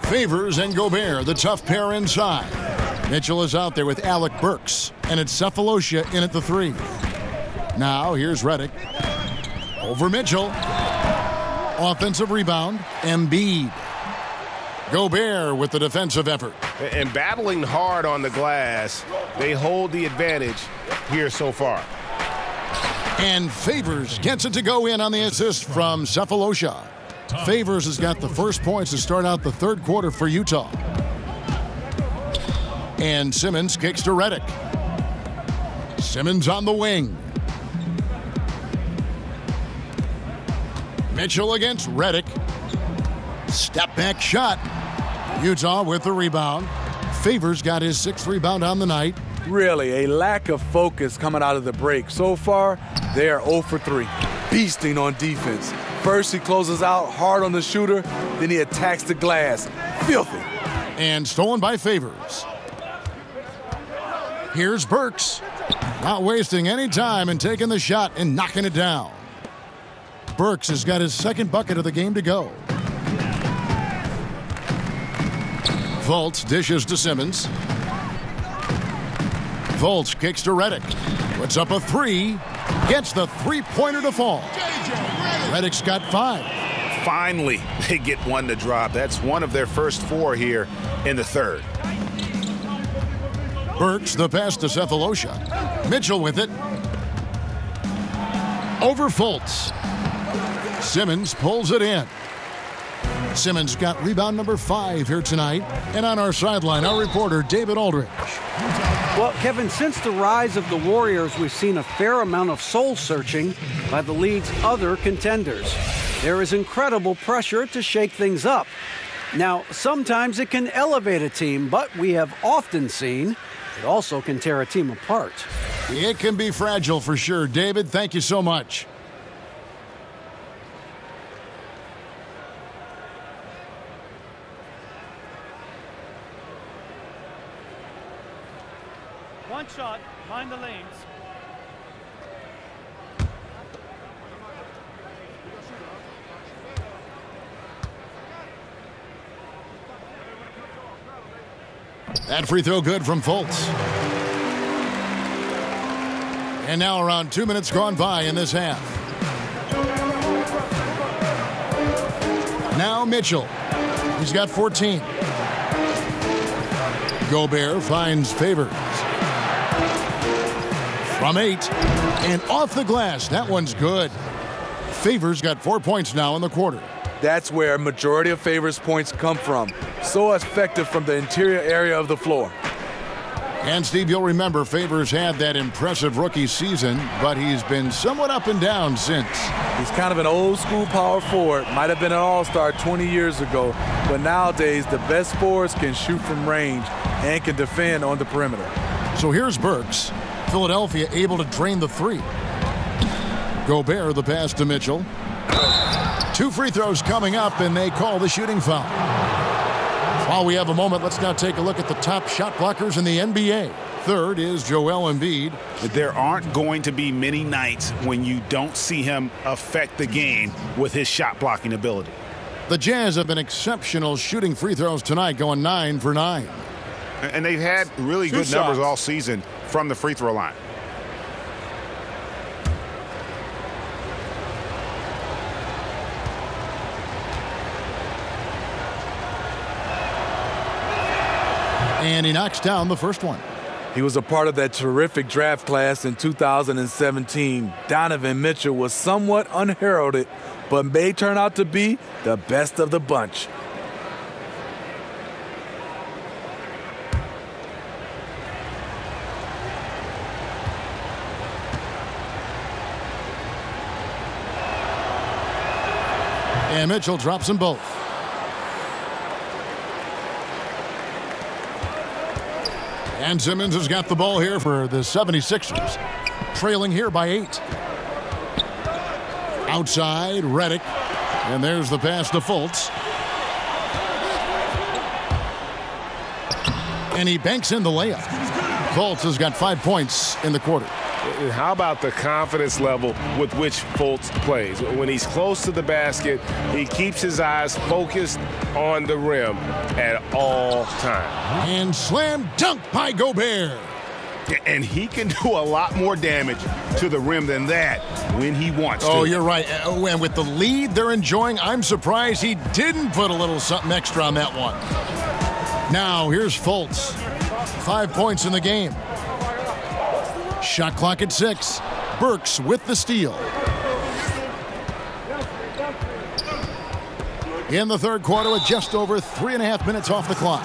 Favors and Gobert, the tough pair inside. Mitchell is out there with Alec Burks, and it's Cephalosha in at the 3. Now here's Redick. Over Mitchell. Offensive rebound, Embiid. Gobert with the defensive effort. And battling hard on the glass, they hold the advantage here so far. And Favors gets it to go in on the assist from Cephalosha. Favors has got the first points to start out the third quarter for Utah. And Simmons kicks to Redick. Simmons on the wing. Mitchell against Redick. Step back shot. Utah with the rebound. Favors got his 6th rebound on the night. Really, a lack of focus coming out of the break. So far, they are 0 for 3. Beasting on defense. First, he closes out hard on the shooter. Then he attacks the glass. Filthy. And stolen by Favors. Here's Burks. Not wasting any time and taking the shot and knocking it down. Burks has got his 2nd bucket of the game to go. Fultz dishes to Simmons. Fultz kicks to Redick. Puts up a 3. Gets the 3-pointer to fall. Redick's got 5. Finally, they get one to drop. That's one of their first 4 here in the third. Burks the pass to Cephalosha. Mitchell with it. Over Fultz. Simmons pulls it in. Simmons got rebound number 5 here tonight. And on our sideline, our reporter, David Aldridge. Well, Kevin, since the rise of the Warriors, we've seen a fair amount of soul-searching by the league's other contenders. There is incredible pressure to shake things up. Now, sometimes it can elevate a team, but we have often seen it also can tear a team apart. It can be fragile for sure. David, thank you so much. One shot, mind the lanes. That free throw good from Fultz. And now around 2 minutes gone by in this half. Now Mitchell. He's got 14. Gobert finds Favors. From 8. And off the glass. That one's good. Favors got 4 points now in the quarter. That's where a majority of Favors' points come from. So effective from the interior area of the floor. And Steve, you'll remember Favors had that impressive rookie season, but he's been somewhat up and down since. He's kind of an old school power forward. Might have been an all-star 20 years ago, but nowadays the best forwards can shoot from range and can defend on the perimeter. So here's Burks. Philadelphia able to drain the 3. Gobert the pass to Mitchell. 2 free throws coming up, and they call the shooting foul. While we have a moment, let's now take a look at the top shot blockers in the NBA. Third is Joel Embiid. There aren't going to be many nights when you don't see him affect the game with his shot blocking ability. The Jazz have been exceptional shooting free throws tonight, going 9 for 9. And they've had really good numbers all season from the free throw line. And he knocks down the first one. He was a part of that terrific draft class in 2017. Donovan Mitchell was somewhat unheralded, but may turn out to be the best of the bunch. And Mitchell drops them both. And Simmons has got the ball here for the 76ers. Trailing here by 8. Outside, Redick. And there's the pass to Fultz. And he banks in the layup. Fultz has got 5 points in the quarter. And how about the confidence level with which Fultz plays? When he's close to the basket, he keeps his eyes focused on the rim at all times. And slam dunk by Gobert. And he can do a lot more damage to the rim than that when he wants to. Oh, you're right. And with the lead they're enjoying, I'm surprised he didn't put a little something extra on that one. Now, here's Fultz. 5 points in the game. Shot clock at 6. Burks with the steal. In the third quarter with just over 3.5 minutes off the clock.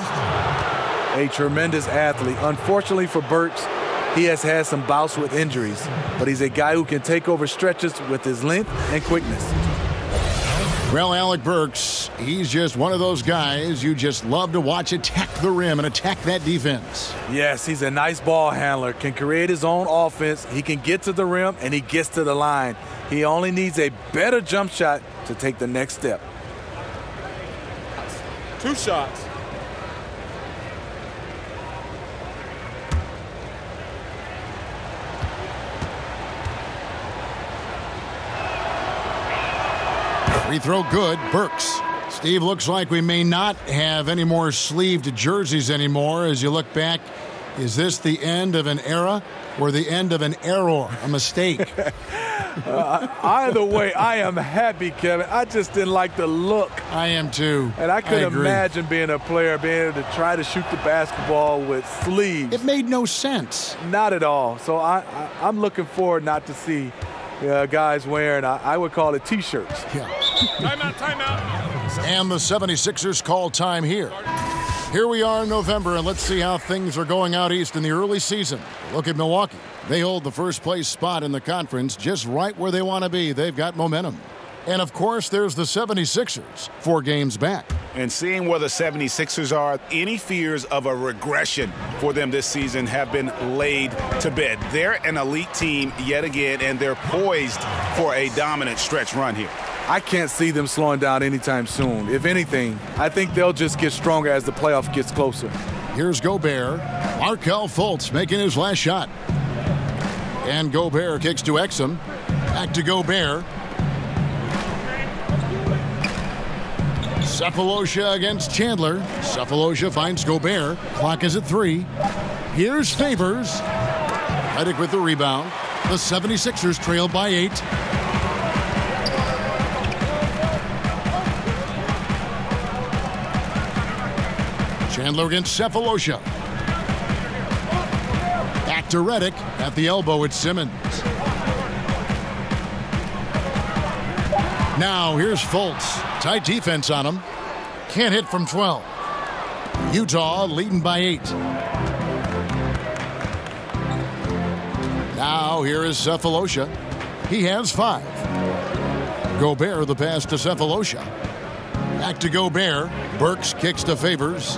A tremendous athlete. Unfortunately for Burks, he has had some bouts with injuries, but he's a guy who can take over stretches with his length and quickness. Well, Alec Burks, he's just one of those guys you just love to watch attack the rim and attack that defense. Yes, he's a nice ball handler, can create his own offense. He can get to the rim, and he gets to the line. He only needs a better jump shot to take the next step. 2 shots. Free throw good. Burks. Steve, looks like we may not have any more sleeved jerseys anymore. As you look back, is this the end of an era or the end of an error, a mistake? Either way, I am happy, Kevin. I just didn't like the look. I am too. And I could imagine being a player, being able to try to shoot the basketball with sleeves. It made no sense. Not at all. So I'm looking forward not to see guys wearing, I would call it T-shirts. Yeah. Timeout. And the 76ers call time here. Here we are in November, and let's see how things are going out east in the early season. Look at Milwaukee. They hold the first place spot in the conference, just right where they want to be. They've got momentum. And, of course, there's the 76ers, 4 games back. And seeing where the 76ers are, any fears of a regression for them this season have been laid to bed. They're an elite team yet again, and they're poised for a dominant stretch run here. I can't see them slowing down anytime soon. If anything, I think they'll just get stronger as the playoff gets closer. Here's Gobert. Markelle Fultz making his last shot. And Gobert kicks to Exum. Back to Gobert. Cephalosha against Chandler. Cephalosha finds Gobert. Clock is at 3. Here's Favors. Redick with the rebound. The 76ers trail by 8. Chandler against Cephalosha. Back to Redick. At the elbow, it's Simmons. Now here's Fultz. Tight defense on him. Can't hit from 12. Utah leading by 8. Now here is Cephalosha. He has 5. Gobert the pass to Cephalosha. Back to Gobert. Burks kicks to Favors.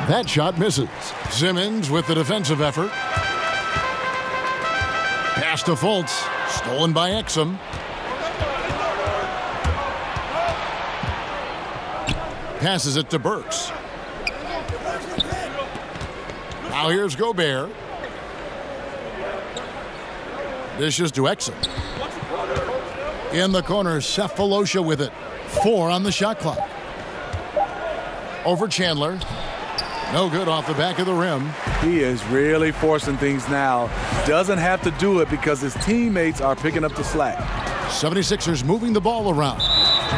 That shot misses. Simmons with the defensive effort. Pass to Fultz. Stolen by Exum. Passes it to Burks. Now here's Gobert. Dishes to Exum. In the corner, Cephalosha with it. 4 on the shot clock. Over Chandler. No good off the back of the rim. He is really forcing things now. Doesn't have to do it because his teammates are picking up the slack. 76ers moving the ball around.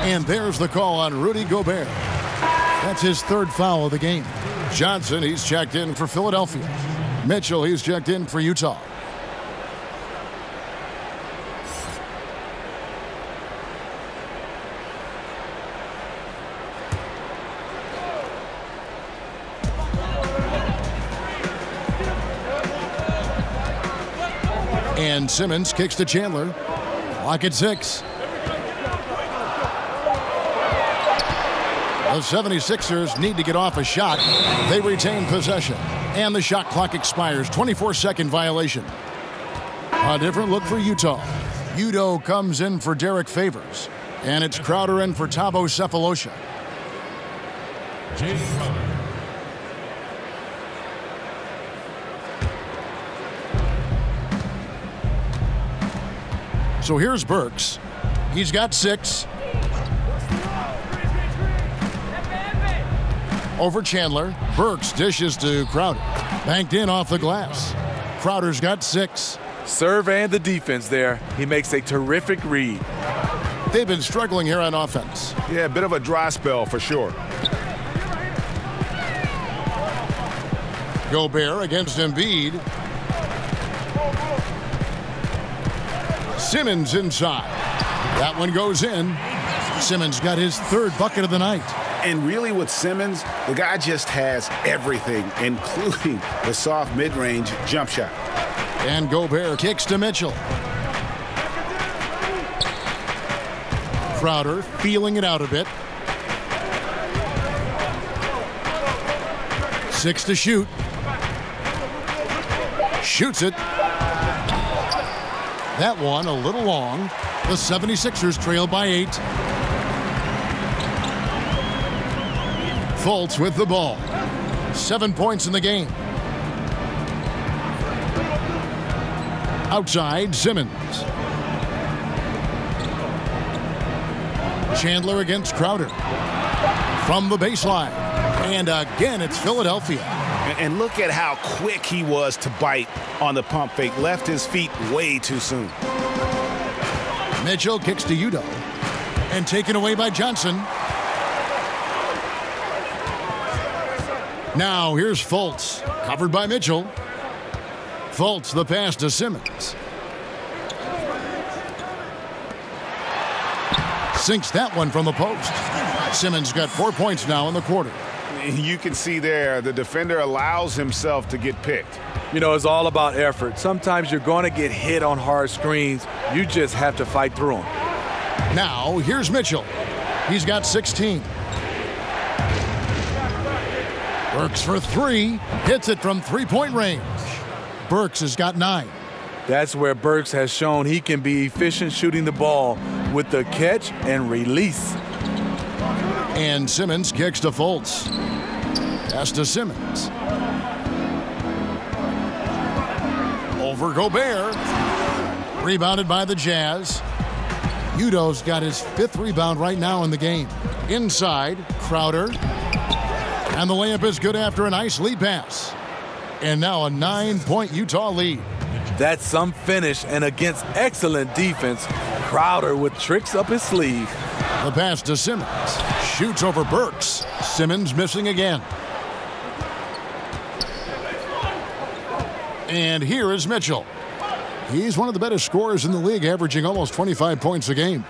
And there's the call on Rudy Gobert. That's his 3rd foul of the game. Johnson, he's checked in for Philadelphia. Mitchell, he's checked in for Utah. And Simmons kicks to Chandler. Clock at 6. The 76ers need to get off a shot. They retain possession. And the shot clock expires. 24-second violation. A different look for Utah. Udo comes in for Derek Favors. And it's Crowder in for Thabo Cephalosha. So here's Burks. He's got 6. Over Chandler. Burks dishes to Crowder. Banked in off the glass. Crowder's got 6. Serve and the defense there. He makes a terrific read. They've been struggling here on offense. Yeah, a bit of a dry spell for sure. Gobert against Embiid. Simmons inside. That one goes in. Simmons got his 3rd bucket of the night. And really with Simmons, the guy just has everything, including the soft mid-range jump shot. And Gobert kicks to Mitchell. Crowder feeling it out a bit. 6 to shoot. Shoots it. That one a little long. The 76ers trail by 8. Fultz with the ball. 7 points in the game. Outside, Simmons. Chandler against Crowder. From the baseline. And again, it's Philadelphia. And look at how quick he was to bite on the pump fake. Left his feet way too soon. Mitchell kicks to Udo. And taken away by Johnson. Now here's Fultz. Covered by Mitchell. Fultz the pass to Simmons. Sinks that one from the post. Simmons got 4 points now in the quarter. You can see there the defender allows himself to get picked. You know, it's all about effort. Sometimes you're going to get hit on hard screens. You just have to fight through them. Now here's Mitchell. He's got 16. Burks for 3. Hits it from 3-point range. Burks has got 9. That's where Burks has shown he can be efficient shooting the ball with the catch and release. And Simmons kicks to Fultz. Pass to Simmons. Over Gobert. Rebounded by the Jazz. Udo's got his 5th rebound right now in the game. Inside, Crowder. And the layup is good after a nice lead pass. And now a 9-point Utah lead. That's some finish, and against excellent defense, Crowder with tricks up his sleeve. The pass to Simmons. Shoots over Burks. Simmons missing again. And here is Mitchell. He's one of the better scorers in the league, averaging almost 25 points a game.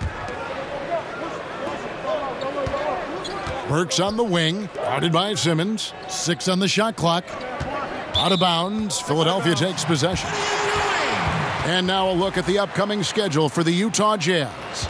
Burks on the wing, guarded by Simmons. 6 on the shot clock. Out of bounds, Philadelphia takes possession. And now a look at the upcoming schedule for the Utah Jazz.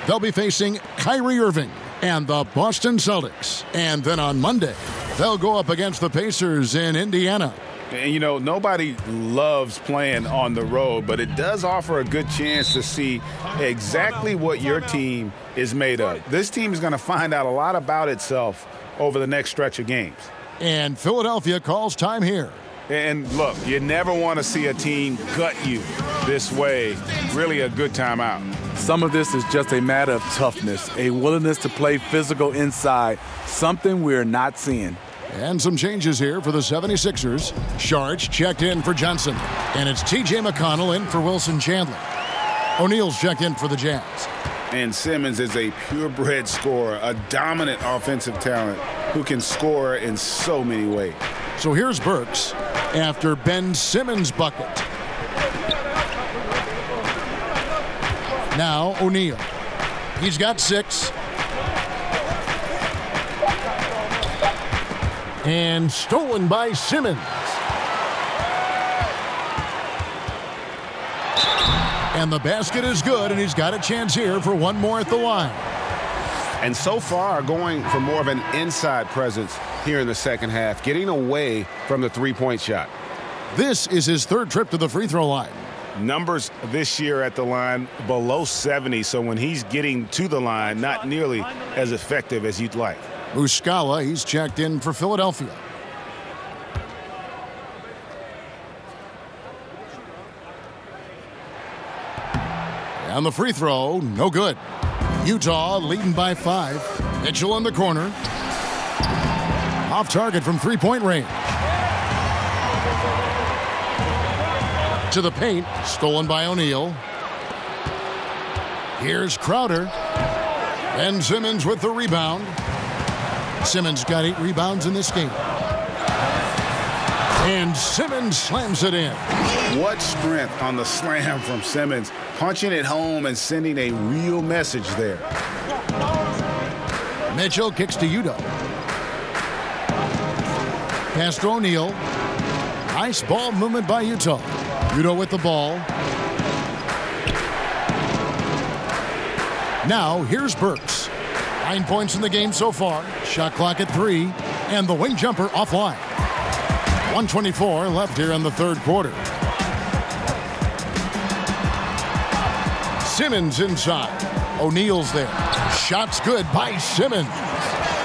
They'll be facing Kyrie Irving and the Boston Celtics. And then on Monday, they'll go up against the Pacers in Indiana. And, you know, nobody loves playing on the road, but it does offer a good chance to see exactly what your team is made of. This team is going to find out a lot about itself over the next stretch of games. And Philadelphia calls time here. And look, you never want to see a team gut you this way. Really a good timeout. Some of this is just a matter of toughness, a willingness to play physical inside, something we're not seeing. And some changes here for the 76ers. Sharch checked in for Johnson. And it's T.J. McConnell in for Wilson Chandler. O'Neal's checked in for the Jazz. And Simmons is a purebred scorer, a dominant offensive talent who can score in so many ways. So here's Burks after Ben Simmons' bucket. Now O'Neal. He's got 6. And stolen by Simmons. And the basket is good, and he's got a chance here for one more at the line. And so far, going for more of an inside presence here in the second half, getting away from the three-point shot. This is his 3rd trip to the free throw line. Numbers this year at the line below 70, so when he's getting to the line, not nearly as effective as you'd like. Muscala, he's checked in for Philadelphia. And the free throw, no good. Utah leading by 5. Mitchell in the corner. Off target from three-point range. To the paint, stolen by O'Neal. Here's Crowder. Ben Simmons with the rebound. Simmons got 8 rebounds in this game. And Simmons slams it in. What strength on the slam from Simmons. Punching it home and sending a real message there. Mitchell kicks to Udo. Pass to O'Neal. Nice ball movement by Utah. Udo with the ball. Now here's Burks. 9 points in the game so far. Shot clock at 3. And the wing jumper offline. 1:24 left here in the third quarter. Simmons inside. O'Neal's there. Shot's good by Simmons.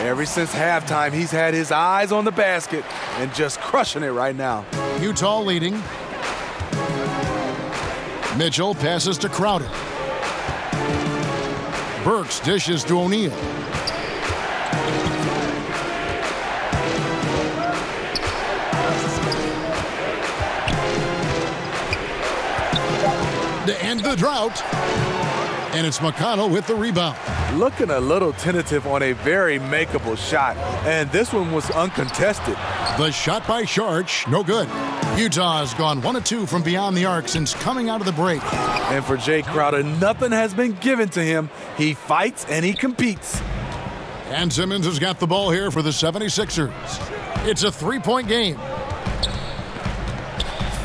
Ever since halftime, he's had his eyes on the basket and just crushing it right now. Utah leading. Mitchell passes to Crowder. Burks dishes to O'Neal. To end the drought. And it's McConnell with the rebound. Looking a little tentative on a very makeable shot. And this one was uncontested. The shot by Sharch, no good. Utah has gone 1 of 2 from beyond the arc since coming out of the break. And for Jay Crowder, nothing has been given to him. He fights and he competes. And Simmons has got the ball here for the 76ers. It's a 3-point game.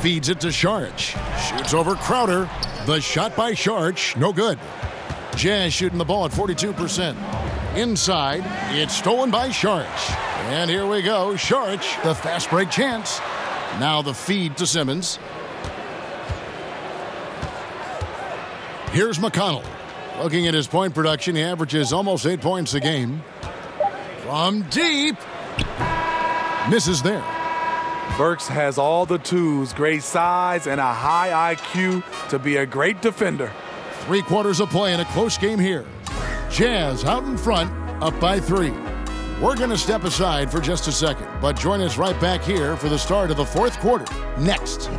Feeds it to Sharch. Shoots over Crowder. The shot by Sharch, no good. Jazz shooting the ball at 42%. Inside, it's stolen by Sharch. And here we go, Sharch, the fast break chance. Now the feed to Simmons. Here's McConnell. Looking at his point production, he averages almost 8 points a game. From deep. Misses there. Burks has all the tools, great size and a high IQ to be a great defender. 3 quarters of play in a close game here. Jazz out in front, up by 3. We're going to step aside for just a second, but join us right back here for the start of the fourth quarter. Next.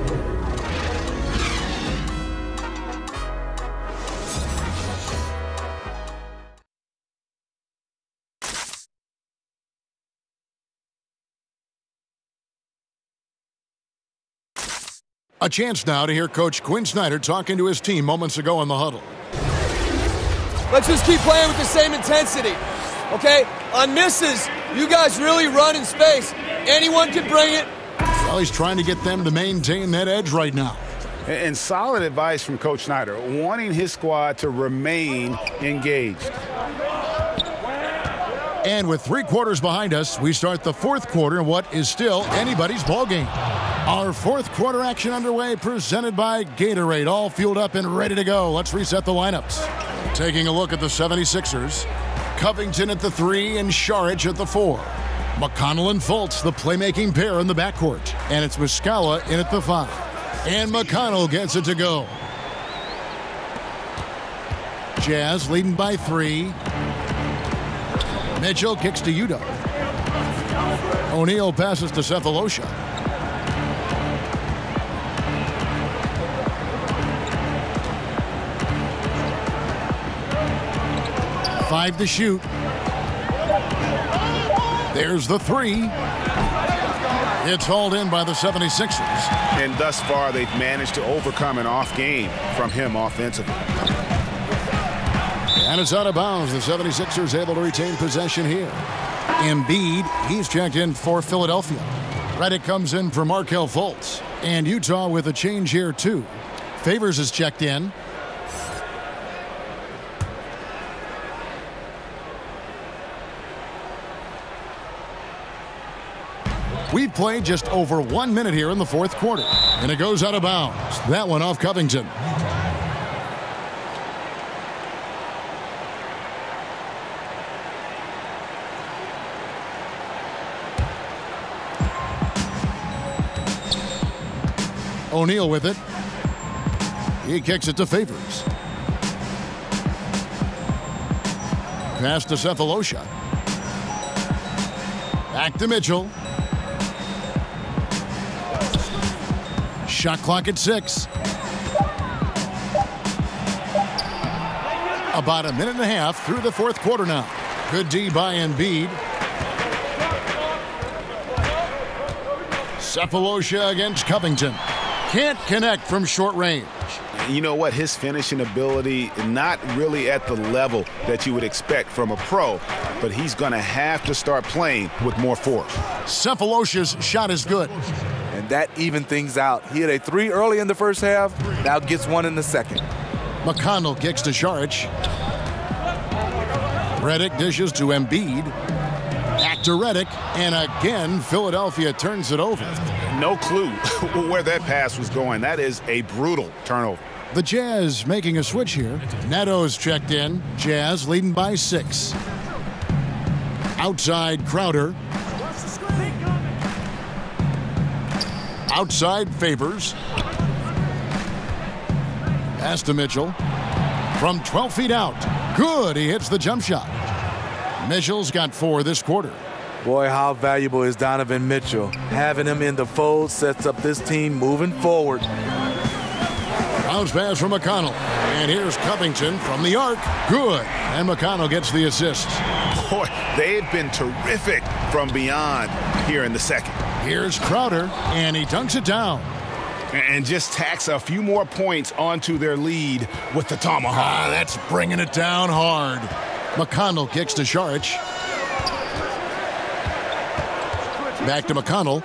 A chance now to hear Coach Quinn Snyder talking to his team moments ago in the huddle. Let's just keep playing with the same intensity, okay? On misses, you guys really run in space. Anyone can bring it. Well, he's trying to get them to maintain that edge right now. And solid advice from Coach Snyder, wanting his squad to remain engaged. And with 3 quarters behind us, we start the fourth quarter in what is still anybody's ball game. Our fourth quarter action underway, presented by Gatorade, all fueled up and ready to go. Let's reset the lineups. Taking a look at the 76ers. Covington at the 3 and Sharch at the 4. McConnell and Fultz, the playmaking pair in the backcourt. And it's Muscala in at the 5. And McConnell gets it to go. Jazz leading by 3. Mitchell kicks to Udo. O'Neal passes to Cephalosha. Five to shoot. There's the 3. It's hauled in by the 76ers. And thus far, they've managed to overcome an off game from him offensively. And it's out of bounds. The 76ers able to retain possession here. Embiid, he's checked in for Philadelphia. Redick comes in for Markelle Fultz. And Utah with a change here, too. Favors is checked in. We've played just over 1 minute here in the fourth quarter. And it goes out of bounds. That one off Covington. O'Neal with it. He kicks it to Favors. pass to Cephalosha. Back to Mitchell. Shot clock at 6. About a minute and a half through the fourth quarter now. Good D by Embiid. Cephalosha against Covington. Can't connect from short range. You know what? His finishing ability, not really at the level that you would expect from a pro, but he's going to have to start playing with more force. Cephalosha's shot is good. And that evened things out. He had a 3 early in the first half, now gets 1 in the second. McConnell kicks to Saric. Redick dishes to Embiid. Back to Redick, and again, Philadelphia turns it over. No clue where that pass was going. That is a brutal turnover. The Jazz making a switch here. Neto's checked in. Jazz leading by 6. Outside Crowder. Outside Favors. Pass to Mitchell. From 12 feet out. Good. He hits the jump shot. Mitchell's got 4 this quarter. Boy, how valuable is Donovan Mitchell? Having him in the fold sets up this team moving forward. Bounce pass from McConnell. And here's Covington from the arc. Good. And McConnell gets the assist. Boy, they've been terrific from beyond here in the second. Here's Crowder, and he dunks it down. And just tacks a few more points onto their lead with the tomahawk. That's bringing it down hard. McConnell kicks to Saric. Back to McConnell.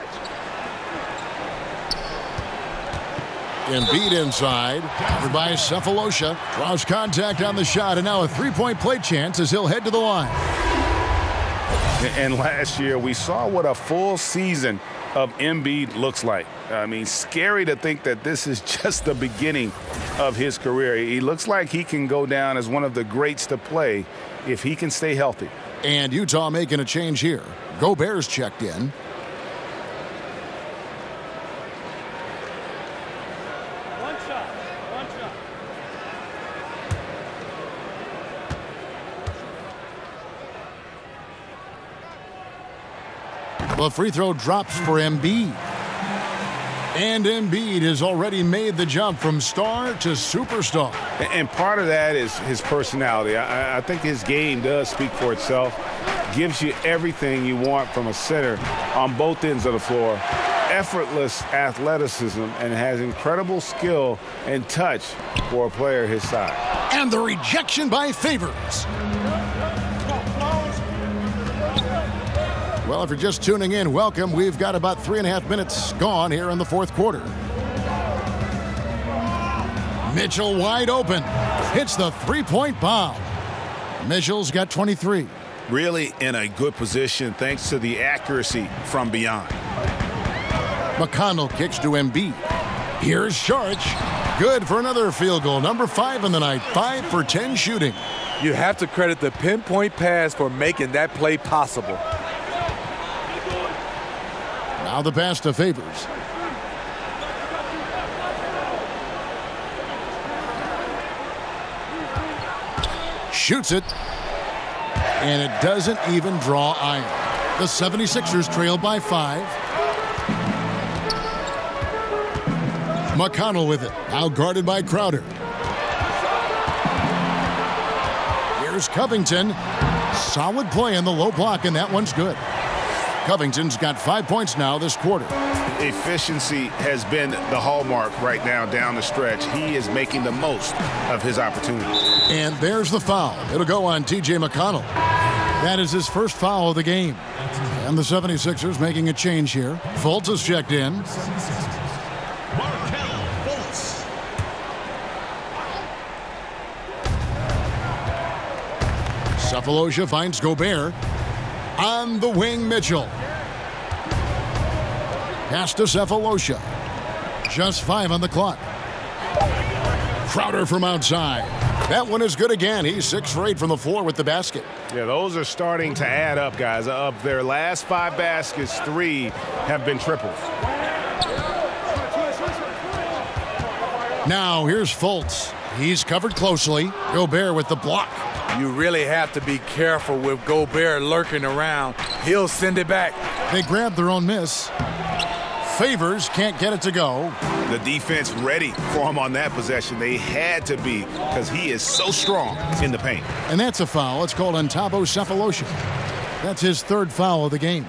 Embiid inside. Covered by Cephalosha. Draws contact on the shot, and now a three-point play chance as he'll head to the line. And last year, we saw what a full season of Embiid looks like. I mean, scary to think that this is just the beginning of his career. He looks like he can go down as one of the greats to play if he can stay healthy. And Utah making a change here. Gobert's checked in. The free throw drops for Embiid. And Embiid has already made the jump from star to superstar. And part of that is his personality. I think his game does speak for itself. Gives you everything you want from a center on both ends of the floor. Effortless athleticism and has incredible skill and touch for a player his size. And the rejection by Favors. Well, if you're just tuning in, welcome. We've got about 3.5 minutes gone here in the fourth quarter. Mitchell wide open. Hits the three-point bomb. Mitchell's got 23. Really in a good position thanks to the accuracy from beyond. McConnell kicks to Embiid. Here's Saric. Good for another field goal. Number 5 in the night. 5 for 10 shooting. You have to credit the pinpoint pass for making that play possible. Now the pass to Favors. Shoots it. And it doesn't even draw iron. The 76ers trail by 5. McConnell with it. Now guarded by Crowder. Here's Covington. Solid play in the low block, and that one's good. Covington's got 5 points now this quarter. Efficiency has been the hallmark right now down the stretch. He is making the most of his opportunities. And there's the foul. It'll go on T.J. McConnell. That is his first foul of the game. And the 76ers making a change here. Fultz is checked in. Cephalosha finds Gobert. On the wing, Mitchell. Pass to Cephalosha. Just 5 on the clock. Crowder from outside. That one is good again. He's 6 for 8 from the floor with the basket. Yeah, those are starting to add up, guys. Of their last 5 baskets, 3 have been triples. Now here's Fultz. He's covered closely. Gobert with the block. You really have to be careful with Gobert lurking around. He'll send it back. They grab their own miss. Favors can't get it to go. The defense ready for him on that possession. They had to be because he is so strong in the paint. And that's a foul. It's called on Thabo Sefolosha. That's his third foul of the game.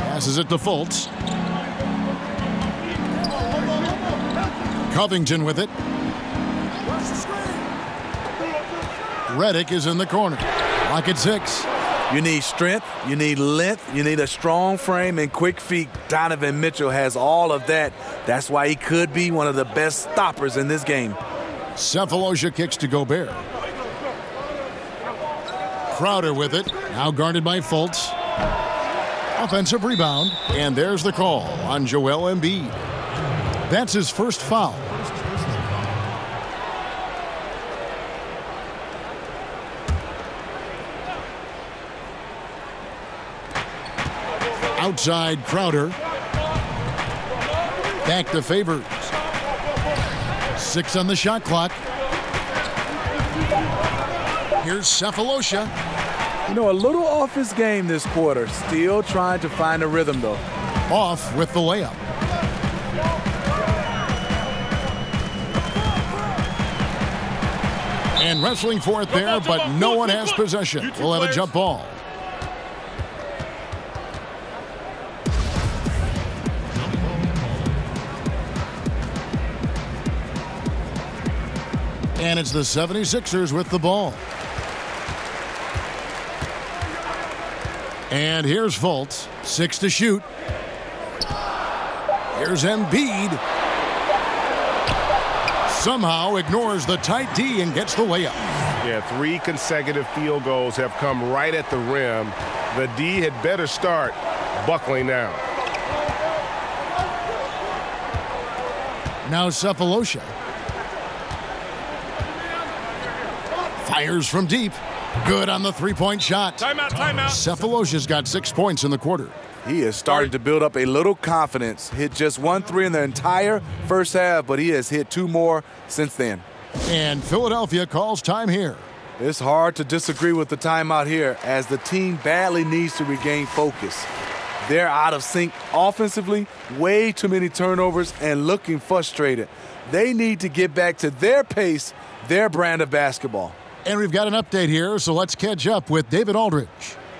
Passes it to Fultz. Covington with it. Redick is in the corner. Lock at 6. You need strength, you need length, you need a strong frame and quick feet. Donovan Mitchell has all of that. That's why he could be one of the best stoppers in this game. Sefolosha kicks to Gobert. Crowder with it. Now guarded by Fultz. Offensive rebound. And there's the call on Joel Embiid. That's his first foul. Outside Crowder. Back to Favors. 6 on the shot clock. Here's Sefolosha. You know, a little off his game this quarter. Still trying to find a rhythm, though. Off with the layup. And wrestling for it there, but no one has possession. We'll have a jump ball. And it's the 76ers with the ball. And here's Fultz. 6 to shoot. Here's Embiid. Somehow ignores the tight D and gets the layup. Yeah, 3 consecutive field goals have come right at the rim. The D had better start buckling down. Now Sefolosha. Fires from deep. Good on the three-point shot. Timeout, timeout. Sefolosha's got 6 points in the quarter. He is starting to build up a little confidence. Hit just 1 3 in the entire first half, but he has hit 2 more since then. And Philadelphia calls time here. It's hard to disagree with the timeout here as the team badly needs to regain focus. They're out of sync offensively, way too many turnovers, and looking frustrated. They need to get back to their pace, their brand of basketball. And we've got an update here, so let's catch up with David Aldridge.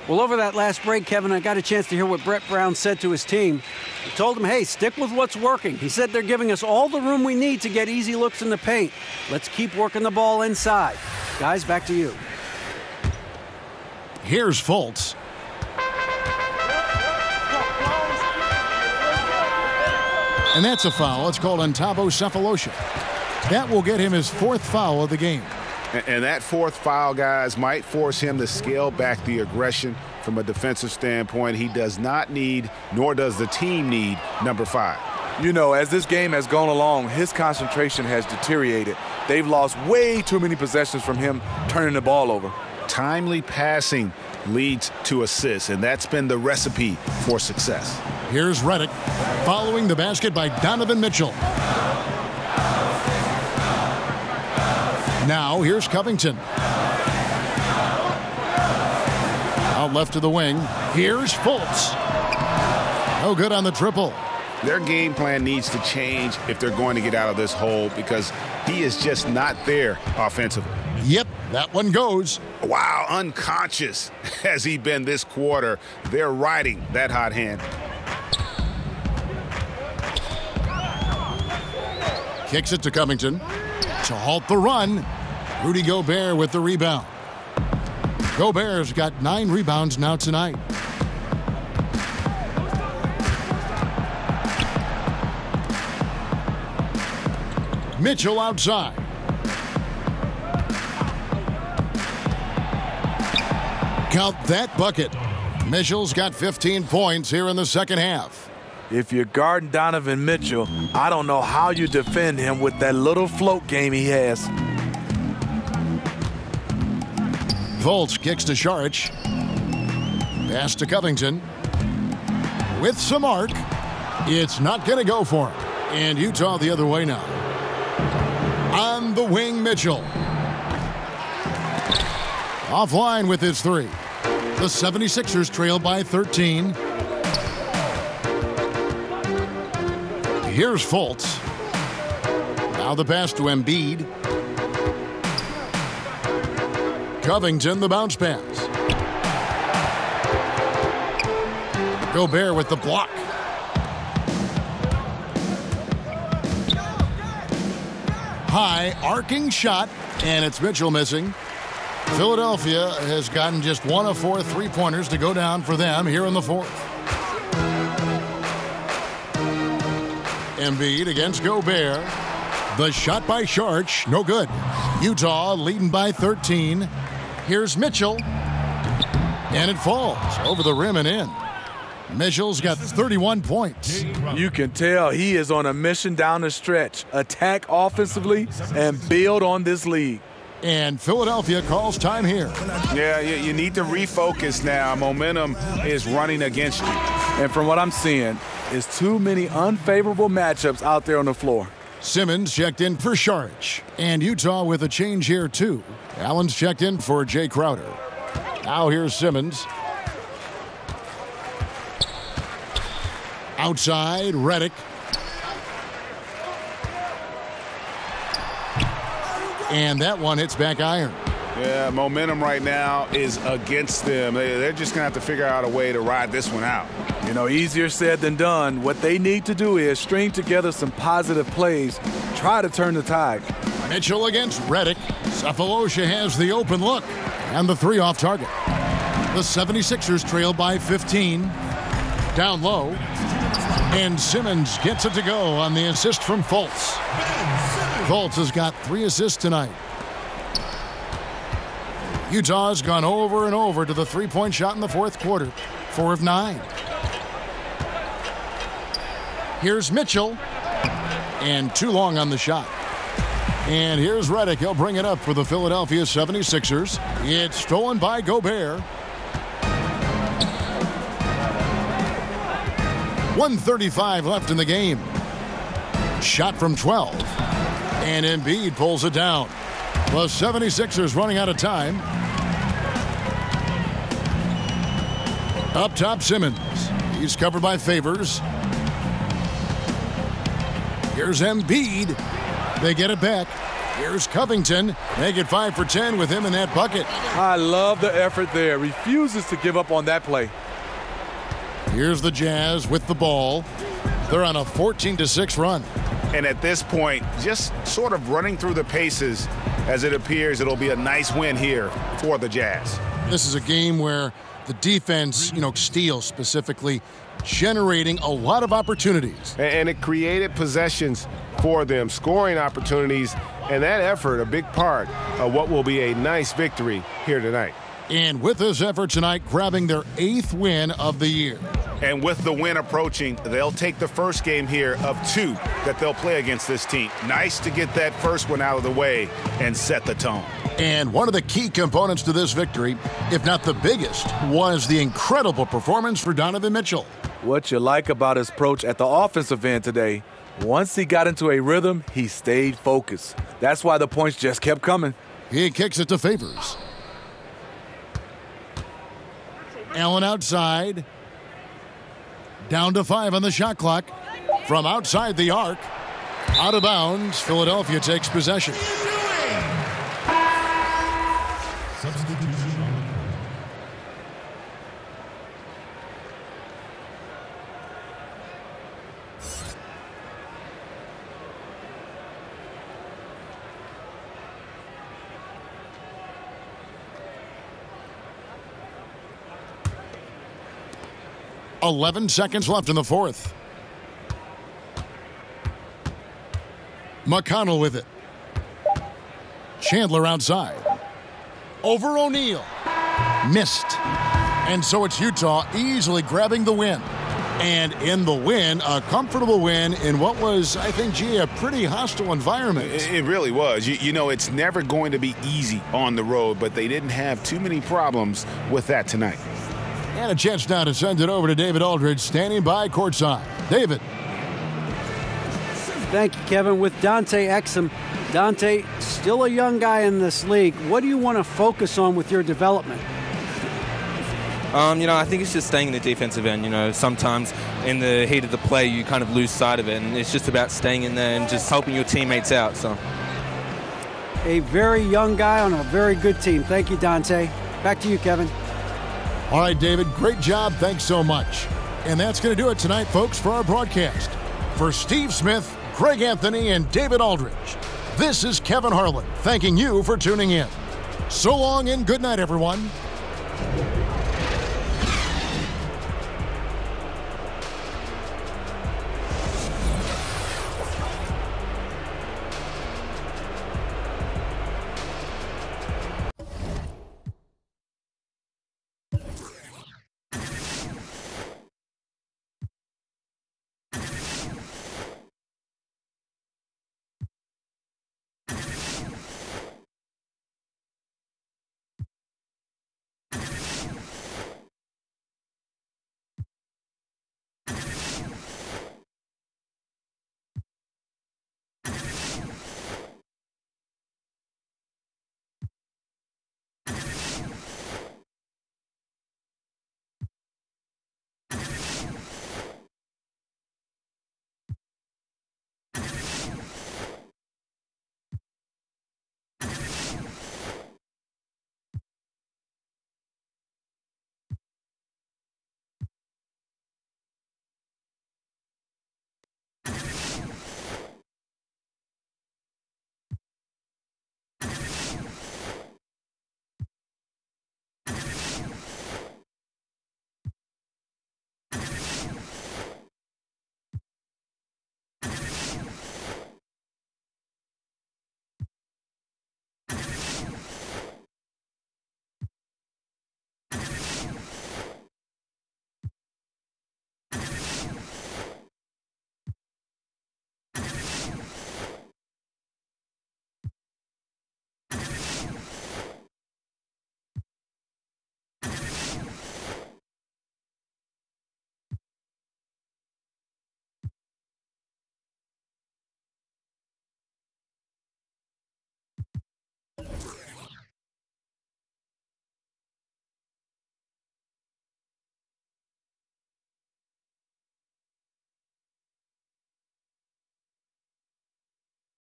Well, over that last break, Kevin, I got a chance to hear what Brett Brown said to his team. He told them, hey, stick with what's working. He said they're giving us all the room we need to get easy looks in the paint. Let's keep working the ball inside. Guys, back to you. Here's Fultz. And that's a foul. It's called on Thabo Sefolosha. That will get him his 4th foul of the game. And that 4th foul, guys, might force him to scale back the aggression from a defensive standpoint. He does not need, nor does the team need, number 5. You know, as this game has gone along, his concentration has deteriorated. They've lost way too many possessions from him turning the ball over. Timely passing leads to assists, and that's been the recipe for success. Here's Redick, following the basket by Donovan Mitchell. Now, here's Covington. Out left to the wing. Here's Fultz. No good on the triple. Their game plan needs to change if they're going to get out of this hole because he is just not there offensively. Yep, that one goes. Wow, unconscious has he been this quarter. They're riding that hot hand. Kicks it to Covington. To halt the run, Rudy Gobert with the rebound. Gobert's got 9 rebounds now tonight. Mitchell outside. Count that bucket. Mitchell's got 15 points here in the second half. If you're guarding Donovan Mitchell, I don't know how you defend him with that little float game he has. Fultz kicks to Saric. Pass to Covington. with some arc. It's not going to go for him. And Utah the other way now. On the wing, Mitchell. Offline with his three. The 76ers trail by 13. Here's Fultz. Now the pass to Embiid. Covington, the bounce pass. Gobert with the block. High, arcing shot, and it's Mitchell missing. Philadelphia has gotten just 1 of 4 three-pointers to go down for them here in the fourth. Embiid against Gobert. The shot by Sharch, no good. Utah leading by 13. Here's Mitchell. And it falls over the rim and in. Mitchell's got 31 points. You can tell he is on a mission down the stretch. Attack offensively and build on this lead. And Philadelphia calls time here. Yeah, you need to refocus now. Momentum is running against you. And from what I'm seeing, is too many unfavorable matchups out there on the floor. Simmons checked in for Sharch. And Utah with a change here, too. Allen's checked in for Jay Crowder. Now here's Simmons. Outside, Redick. And that one hits back iron. Yeah, momentum right now is against them. They're just going to have to figure out a way to ride this one out. You know, easier said than done. What they need to do is string together some positive plays, try to turn the tide. Mitchell against Redick. Cephalosha has the open look. And the three off target. The 76ers trail by 15. Down low. And Simmons gets it to go on the assist from Fultz. Fultz has got 3 assists tonight. Utah's gone over and over to the three-point shot in the fourth quarter. 4 of 9. Here's Mitchell. And too long on the shot. And here's Redick. He'll bring it up for the Philadelphia 76ers. It's stolen by Gobert. 1:35 left in the game. Shot from 12. And Embiid pulls it down. The 76ers running out of time. Up top, Simmons. He's covered by Favors. Here's Embiid. They get it back. Here's Covington. Make it 5 for 10 with him in that bucket. I love the effort there. Refuses to give up on that play. Here's the Jazz with the ball. They're on a 14-6 run. And at this point, just sort of running through the paces as it appears it'll be a nice win here for the Jazz. This is a game where the defense, steals specifically, generating a lot of opportunities. And it created possessions for them, scoring opportunities, and that effort a big part of what will be a nice victory here tonight. And with this effort tonight, grabbing their 8th win of the year. And with the win approaching, they'll take the first game here of 2 that they'll play against this team. Nice to get that first one out of the way and set the tone. And one of the key components to this victory, if not the biggest, was the incredible performance for Donovan Mitchell. What you like about his approach at the offensive end today, once he got into a rhythm, he stayed focused. That's why the points just kept coming. He kicks it to Favors. Allen outside. Down to 5 on the shot clock. From outside the arc. Out of bounds. Philadelphia takes possession. .11 seconds left in the fourth. McConnell with it. Chandler outside. Over O'Neal. Missed. And so it's Utah easily grabbing the win. And in the win, a comfortable win in what was, I think, a pretty hostile environment. It really was. You know, it's never going to be easy on the road, but they didn't have too many problems with that tonight. And a chance now to send it over to David Aldridge, standing by courtside. David. Thank you, Kevin. With Dante Exum, Dante, still a young guy in this league. What do you want to focus on with your development? I think it's just staying in the defensive end. Sometimes in the heat of the play, you kind of lose sight of it, and it's just about staying in there and just helping your teammates out. So, a very young guy on a very good team. Thank you, Dante. Back to you, Kevin. All right, David, great job. Thanks so much. And that's going to do it tonight, folks, for our broadcast. For Steve Smith, Greg Anthony, and David Aldridge, this is Kevin Harlan thanking you for tuning in. So long and good night, everyone.